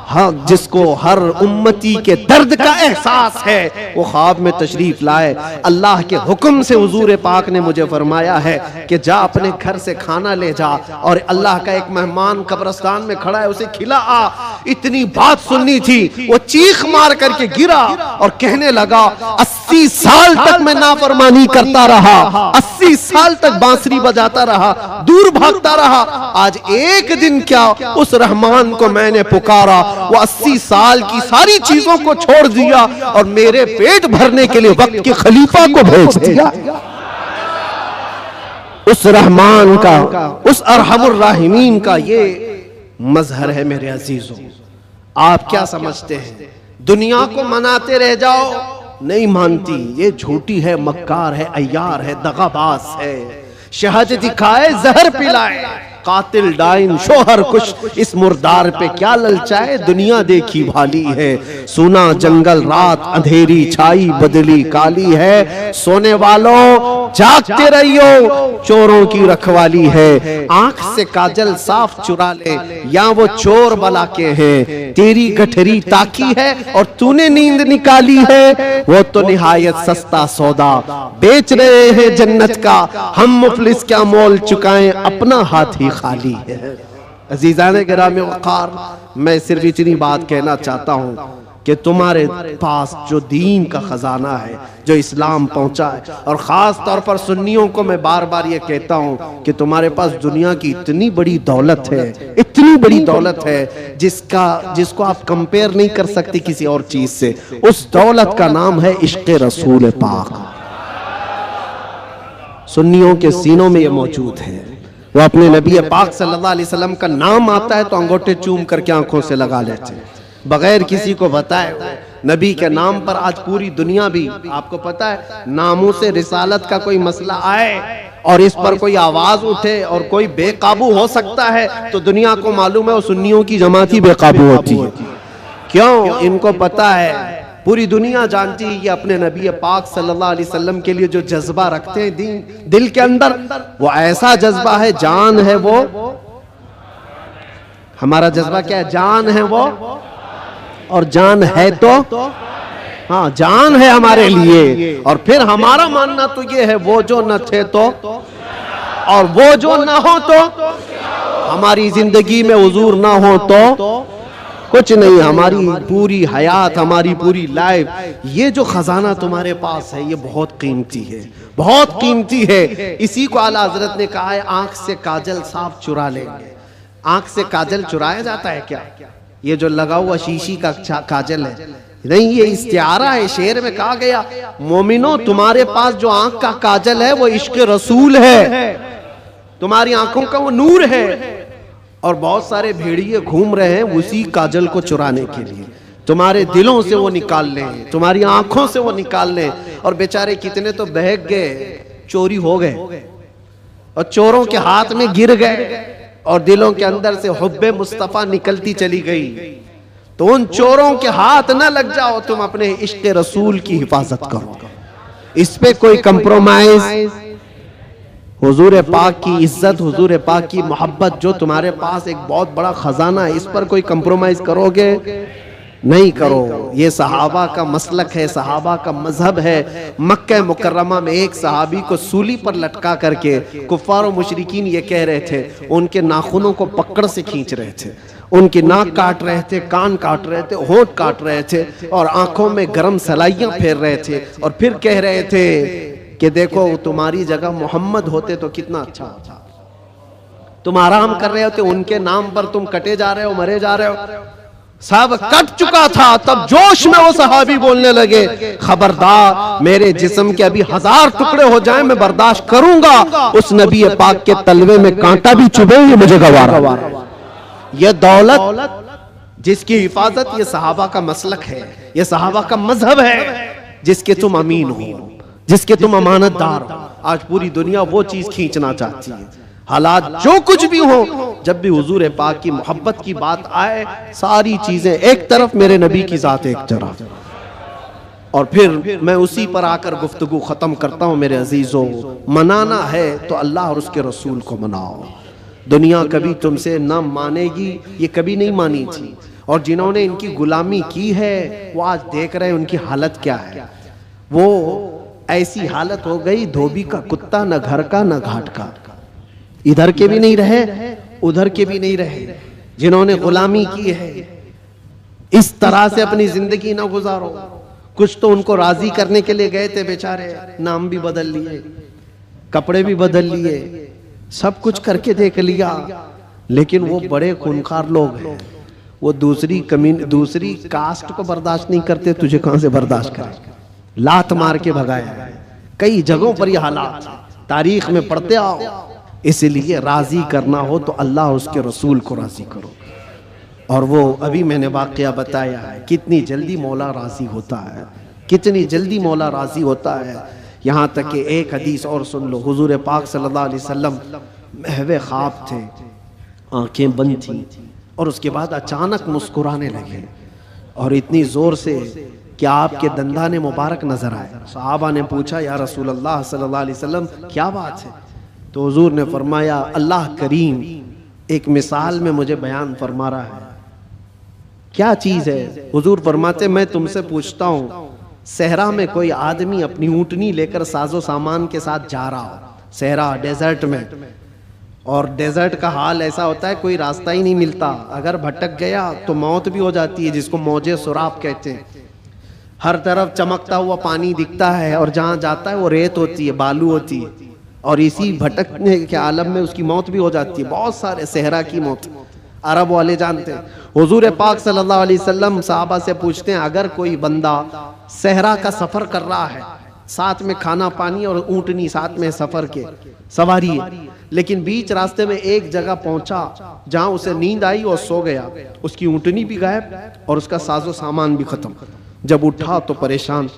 हाँ, जिसको हर उम्मती के दर्द का एहसास है वो ख्वाब में तशरीफ लाए। अल्लाह के हुक्म से हुजूर पाक ने मुझे फरमाया है कि जा अपने घर से खाना ले जा, और अल्लाह का एक मेहमान कब्रिस्तान में खड़ा है उसे खिला आ। इतनी बात सुननी थी, वो चीख मार करके गिरा और कहने लगा 80 साल तक मैं नाफरमानी करता रहा, 80 साल तक बांसुरी बजाता रहा, दूर भागता रहा, आज एक दिन क्या उस रहमान को मैंने पुकारा, वो 80 साल की सारी चीजों को छोड़ दिया और मेरे पेट भरने के लिए वक्त के खलीफा को भेज दिया। उस रहमान का, उस अरहमुर राहिमीन का ये मजहर है मेरे अजीजों। आप क्या समझते हैं दुनिया को मनाते रह जाओ? नहीं मानती, ये झूठी है, मक्कार है, अय्यार है, दगाबाज है। शहद दिखाए जहर पिलाए, कातिल डाइन शोहर कुछ, इस मुर्दार पे क्या ललचाए, दुनिया देखी भाली है। सुना जंगल रात अंधेरी छाई बदली काली है, सोने वालों जागते रहियो चोरों की रखवाली है। आंख से काजल साफ चुरा ले या वो चोर बला के हैं, तेरी गठरी ताकी है और तूने नींद निकाली है, वो तो निहायत सस्ता सौदा बेच रहे हैं जन्नत का, हम मुफलिस क्या मोल चुकाएं, अपना हाथ ही खाली है। अजीजाने गिरामी वक़ार, मैं सिर्फ इतनी बात कहना चाहता हूँ कि तुम्हारे पास जो दीन का खजाना है, जो इस्लाम पहुंचा है, और ख़ास तौर पर सुन्नियों को मैं बार बार ये कहता हूँ कि तुम्हारे पास दुनिया की इतनी बड़ी दौलत है, इतनी बड़ी दौलत है जिसको आप कंपेयर नहीं कर सकते किसी और चीज़ से। उस दौलत का नाम है इश्क़ रसूल पाक। सुन्नियों के सीनों में ये मौजूद है। वो अपने नबी पाक सल्लल्लाहु अलैहि वसल्लम का नाम आता है तो अंगूठे चूम करके आंखों से लगा लेते हैं बगैर किसी को बताए। नबी के नाम पर आज पूरी दुनिया भी, आपको पता है, नामों से रिसालत का कोई मसला आए और इस पर कोई आवाज उठे और कोई बेकाबू हो सकता है तो दुनिया को मालूम है वो सुन्नियों की जमात ही बेकाबू होती है। क्यों? इनको पता है, पूरी दुनिया जानती है ये अपने नबी पाक सल्लल्लाहु अलैहि वसल्लम के लिए जो जज्बा रखते हैं दिल के अंदर, वो ऐसा जज्बा है, जान है वो। हमारा जज्बा क्या है? जान है वो, और जान है तो हाँ, जान है हमारे लिए। और फिर हमारा मानना तो ये है वो जो न थे तो, और वो जो ना हो तो, हमारी जिंदगी में हुजूर ना हो तो कुछ नहीं। हमारी पूरी हयात, हमारी पूरी लाइफ, ये जो खजाना तुम्हारे पास है ये बहुत कीमती है, बहुत कीमती है। इसी को आला हजरत ने कहा है आंख से काजल साफ चुरा लेंगे। आंख से काजल चुराया जाता है क्या? ये जो लगा हुआ शीशी का काजल है नहीं, ये इस्तिआरा है। शेर में कहा गया मोमिनो तुम्हारे पास जो आंख का काजल है वो इश्क रसूल है, तुम्हारी आंखों का वो नूर है। और बहुत सारे भेड़िए घूम रहे हैं उसी काजल को चुराने के लिए। तुम्हारे दिलों से वो निकाल लें, तुम्हारी आंखों से वो निकाल लें। और बेचारे कितने तो बहक गए, चोरी हो गए और चोरों के हाथ में गिर गए और दिलों के अंदर से हुब्बे मुस्तफा निकलती चली गई। तो उन चोरों के हाथ ना लग जाओ, तुम अपने इश्क रसूल की हिफाजत करो। इस पे कोई कंप्रोमाइज, हुजूर पाक की इज्जत, हुजूर पाक की मोहब्बत जो तुम्हारे पास एक बहुत बड़ा खजाना है, इस पर कोई कंप्रोमाइज करोगे नहीं करो। ये सहाबा का मसलक है, सहाबा का मजहब है। मक्का मुकर्रमा में एक सहाबी को सूली पर लटका करके कुफ्फार और मुशरिकीन ये कह रहे थे, उनके नाखूनों को पकड़ से खींच रहे थे, उनकी नाक काट रहे थे, कान काट रहे थे, होंठ काट रहे थे और आंखों में गरम सलाइयां फेर रहे थे और फिर कह रहे थे कि देखो तुम्हारी जगह मोहम्मद होते तो कितना अच्छा होता। तुम आराम कर रहे होते, उनके नाम पर तुम कटे जा रहे हो, मरे जा रहे हो। सब कट चुका था, तब जोश में वो सहाबी बोलने लगे, खबरदार मेरे जिस्म के अभी 1000 टुकड़े हो जाएं मैं बर्दाश्त करूंगा, उस नबी पाक के तलवे में कांटा भी चुभे ये मुझे गवारा। ये दौलत जिसकी हिफाजत ये सहाबा का मसलक है, ये सहाबा का मजहब है, जिसके तुम अमीन हो, जिसके तुम अमानतदार हो। आज पूरी दुनिया वो चीज खींचना चाहती है। हालात जो कुछ भी हो, जब भी हुजूर पाक की मोहब्बत की बात आए, सारी चीजें एक तरफ, मेरे नबी की जात एक तरफ। और फिर मैं उसी पर आकर गुफ्तगू खत्म करता हूं। मेरे अजीजों, मनाना है तो अल्लाह और उसके रसूल को मनाओ। दुनिया कभी तुमसे न मानेगी, ये कभी नहीं मानी थी। और जिन्होंने इनकी गुलामी की है वो आज देख रहे हैं उनकी हालत क्या है। वो ऐसी हालत हो गई, धोबी का कुत्ता, न घर का न घाट का, इधर के भी नहीं रहे उधर के भी नहीं रहे। जिन्होंने गुलामी की है, इस तरह से अपनी जिंदगी ना गुजारो। कुछ तो उनको राजी करने के लिए गए थे बेचारे, नाम भी बदल लिए, कपड़े भी बदल लिए, सब कुछ करके देख लिया, लेकिन वो बड़े खूंखार लोग हैं। वो दूसरी कास्ट को बर्दाश्त नहीं करते, तुझे कहां से बर्दाश्त करें। लात मार के भगाया। कई जगहों पर यह हालात तारीख में पढ़ते आओ। इसलिए राजी करना हो तो अल्लाह उसके रसूल को राजी करो। और वो अभी मैंने वाकया बताया है, कितनी जल्दी मौला राजी होता है, कितनी जल्दी मौला राजी होता है। यहाँ तक कि एक हदीस और सुन लो, हुजूर पाक सल्लल्लाहु अलैहि वसल्लम महवे ख्वाब थे, आंखें बंद थी और उसके बाद अचानक मुस्कुराने लगे और इतनी जोर से कि आपके दंदाने मुबारक नजर आए। सहाबा ने पूछा, या रसूल अल्लाह सल्लल्लाहु अलैहि वसल्लम क्या बात है? तो हुजूर ने फरमाया, अल्लाह करीम एक मिसाल में मुझे बयान फरमा रहा है। क्या चीज है? हुजूर फरमाते, मैं तुमसे पूछता हूँ, सहरा में कोई आदमी अपनी ऊँटनी लेकर साजो सामान के साथ जा रहा हो, सहरा डेजर्ट में, और डेजर्ट का हाल ऐसा होता है कोई रास्ता ही नहीं मिलता, अगर भटक गया तो मौत भी हो जाती है, जिसको मौजे सुराब कहते हैं। हर तरफ चमकता हुआ पानी दिखता है और जहाँ जाता है वो रेत होती है, बालू होती है, और इसी भटकने के आलम में उसकी मौत भी हो जाती है। बहुत सारे सहरा की मौत अरब वाले जानते हैं। हुजूर पाक सल्लल्लाहु अलैहि वसल्लम साहबा से पूछते हैं, अगर कोई बंदा सहरा का सफर कर रहा है, साथ में खाना पानी और ऊँटनी साथ में सफर के सवारी है, लेकिन बीच रास्ते में एक जगह पहुंचा जहां उसे नींद आई और सो गया, उसकी ऊँटनी भी गायब और उसका साजो सामान भी खत्म। जब उठा तो परेशान।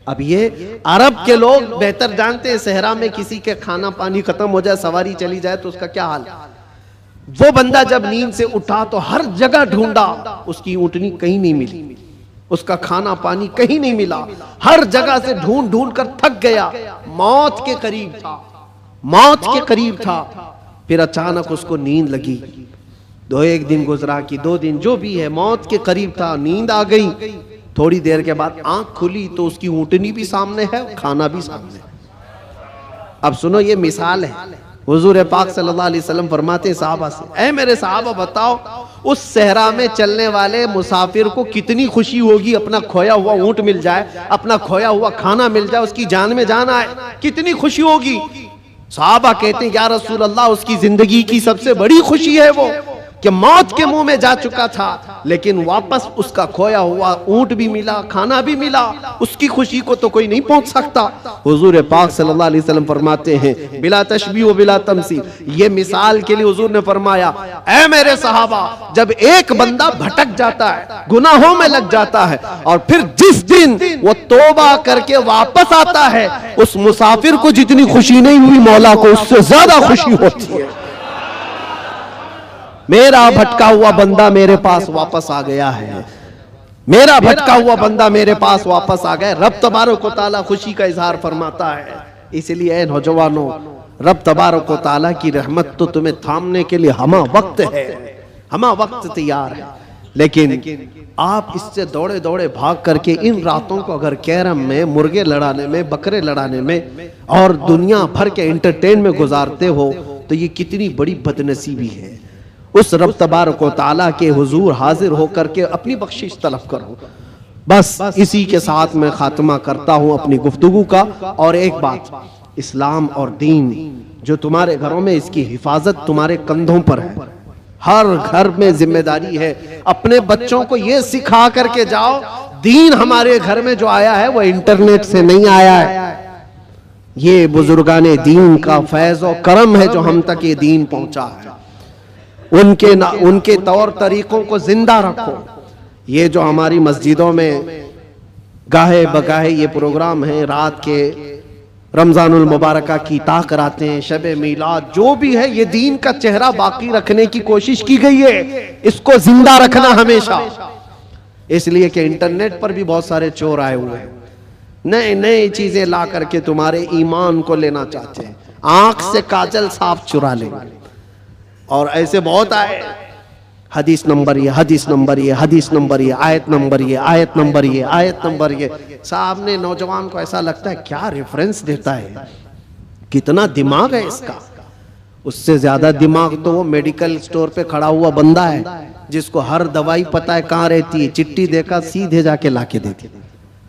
अब ये अरब के लोग बेहतर जानते हैं, सहरा में किसी के खाना पानी खत्म हो जाए, सवारी चली जाए तो उसका क्या हाल। वो बंदा जब नींद से उठा तो हर जगह ढूंढा, उसकी ऊँटनी कहीं नहीं मिली, उसका खाना पानी कहीं नहीं मिला, हर जगह से ढूंढ ढूंढ कर थक गया, मौत के करीब था, मौत के करीब था। फिर अचानक उसको नींद लगी। एक दिन गुजरा कि 2 दिन, जो भी है, मौत के करीब था, नींद आ गई। थोड़ी देर के बाद आंख खुली तो उसकी ऊँटनी भी सामने है, खाना भी सामने है। अब सुनो, ये मिसाल है। हुजूर पाक सल्लल्लाहु अलैहि वसल्लम फरमाते हैं साहबा से, ऐ मेरे साहबा बताओ, उस सहरा में चलने वाले मुसाफिर को कितनी खुशी होगी अपना खोया हुआ ऊँट मिल जाए, अपना खोया हुआ खाना मिल जाए, उसकी जान में जान आए, कितनी खुशी होगी। साहबा कहते हैं, या रसूल अल्लाह, उसकी जिंदगी की सबसे बड़ी खुशी है वो कि मौत के मुंह में जा चुका था, लेकिन वापस उसका खोया हुआ ऊंट भी मिला, खाना भी मिला, उसकी खुशी को तो कोई नहीं पहुंच सकता। हुजूर पाक सल्लल्लाहु अलैहि वसल्लम फरमाते हैं, बिला तशबीह व बिला तमसील, ये मिसाल के लिए हुजूर ने फरमाया, ऐ मेरे सहाबा, जब एक बंदा भटक जाता है, गुनाहों में लग जाता है, और फिर जिस दिन वो तौबा करके वापस आता है, उस मुसाफिर को जितनी खुशी नहीं हुई, मौला को उससे ज्यादा खुशी होती है। मेरा भटका हुआ बंदा मेरे पास वापस आ गया है, मेरा भटका हुआ बंदा मेरे पास वापस आ गया। रब तबारक व तआला खुशी का इजहार फरमाता है। इसलिए ऐ नौजवानों, रब तबारक व तआला की रहमत तो तुम्हें थामने के लिए हमा वक्त है, हमा वक्त तैयार है। लेकिन आप इससे दौड़े दौड़े भाग करके इन रातों को अगर कैरम में, मुर्गे लड़ाने में, बकरे लड़ाने में और दुनिया भर के एंटरटेन में गुजारते हो तो ये कितनी बड़ी बदनसीबी है। उस रब तबारक व तआला के हुजूर हाजिर होकर के अपनी बख्शिश तलब करो। बस इसी के साथ मैं खात्मा करता हूं अपनी गुफ्तगू का। और एक बात, इस्लाम और दीन जो तुम्हारे घरों में, इसकी हिफाजत तुम्हारे कंधों पर है। हर घर में जिम्मेदारी है, अपने बच्चों को यह सिखा करके जाओ दीन हमारे घर में जो आया है वो इंटरनेट से नहीं आया है, ये बुजुर्गाने दीन का फैज और करम है जो हम तक ये दीन पहुंचा है। उनके तौर तरीकों को जिंदा रखो। ये जो हमारी मस्जिदों में गाहे बगाहे ये प्रोग्राम है, रात के रमजानुल मुबारका की ताकराते हैं, शबे मीलाद, जो भी है, ये दीन का चेहरा बाकी रखने की कोशिश की गई है, इसको जिंदा रखना हमेशा। इसलिए कि इंटरनेट पर भी बहुत सारे चोर आए हुए हैं, नए नए चीजें ला करके तुम्हारे ईमान को लेना चाहते हैं, आंख से काजल साफ चुरा लेंगे। और ऐसे बहुत आए, हदीस नंबर ये, हदीस नंबर ये, हदीस नंबर ये, आयत नंबर ये, आयत नंबर ये, आयत नंबर ये। सामने नौजवान को ऐसा लगता है क्या रेफरेंस देता है, कितना दिमाग है इसका। उससे ज्यादा दिमाग तो वो मेडिकल स्टोर पे खड़ा हुआ बंदा है जिसको हर दवाई पता है कहाँ रहती है, चिट्ठी देखा सीधे जाके लाके देती,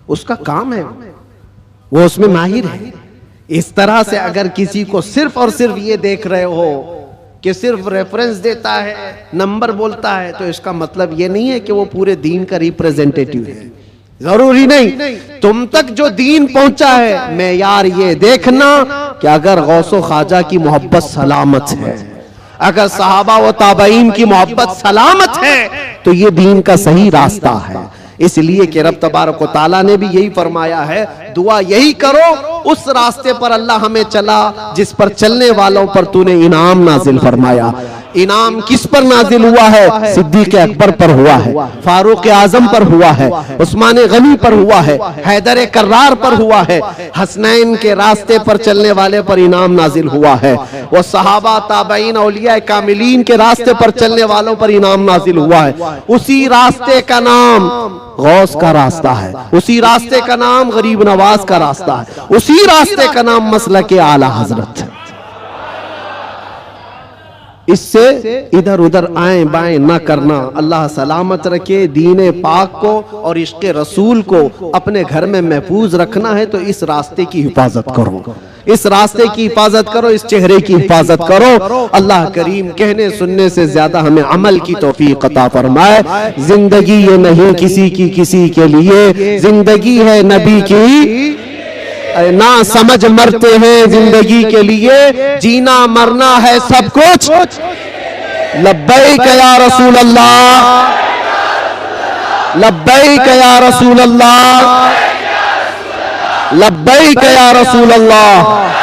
उसका काम है, वो उसमें माहिर है। इस तरह से अगर किसी को सिर्फ और सिर्फ ये देख रहे हो कि सिर्फ रेफरेंस देता है, नंबर बोलता है, तो इसका मतलब ये नहीं है कि वो पूरे दीन का रिप्रेजेंटेटिव है। जरूरी नहीं, तुम तक जो दीन पहुंचा है मैं यार ये देखना कि अगर गौसो ख्वाजा की मोहब्बत सलामत है, अगर सहाबा व ताबईन की मोहब्बत सलामत है तो ये दीन का सही रास्ता है। इसलिए कि रब तबारक व तआला ने भी यही फरमाया है, दुआ यही करो उस रास्ते पर अल्लाह हमें चला जिस पर चलने वालों पर तूने इनाम नाजिल फरमाया। इनाम किस पर नाजिल हुआ है? सिद्दीक अकबर पर हुआ है, फारूक आजम पर हुआ है, उस्मान गनी पर हुआ है, हैदर कर्रार पर हुआ है, हसनैन के रास्ते पर चलने वाले पर इनाम नाजिल हुआ है, वो सहाबा ताबईन औलिया कामिलीन के रास्ते पर चलने वालों पर इनाम नाजिल हुआ है। उसी रास्ते का नाम गौस का रास्ता है, उसी रास्ते का नाम गरीब नवाज का रास्ता है, उसी रास्ते का नाम मसलक आला हजरत है। इससे इधर उधर आए बाएं न करना। अल्लाह सलामत रखे दीन पाक को और इश्क़ रसूल को अपने घर में महफूज रखना है तो इस रास्ते की हिफाजत करो, इस रास्ते की हिफाजत करो, इस चेहरे की हिफाजत करो। अल्लाह करीम कहने सुनने से ज्यादा हमें अमल की तौफीक अता फरमाए। जिंदगी ये नहीं किसी की किसी के लिए, जिंदगी है नबी की, ना समझ मरते हैं जिंदगी के लिए, जीना मरना है सब कुछ। लब्बैक या रसूल अल्लाह, लब्बैक या रसूल अल्लाह, लब्बैक या रसूल अल्लाह।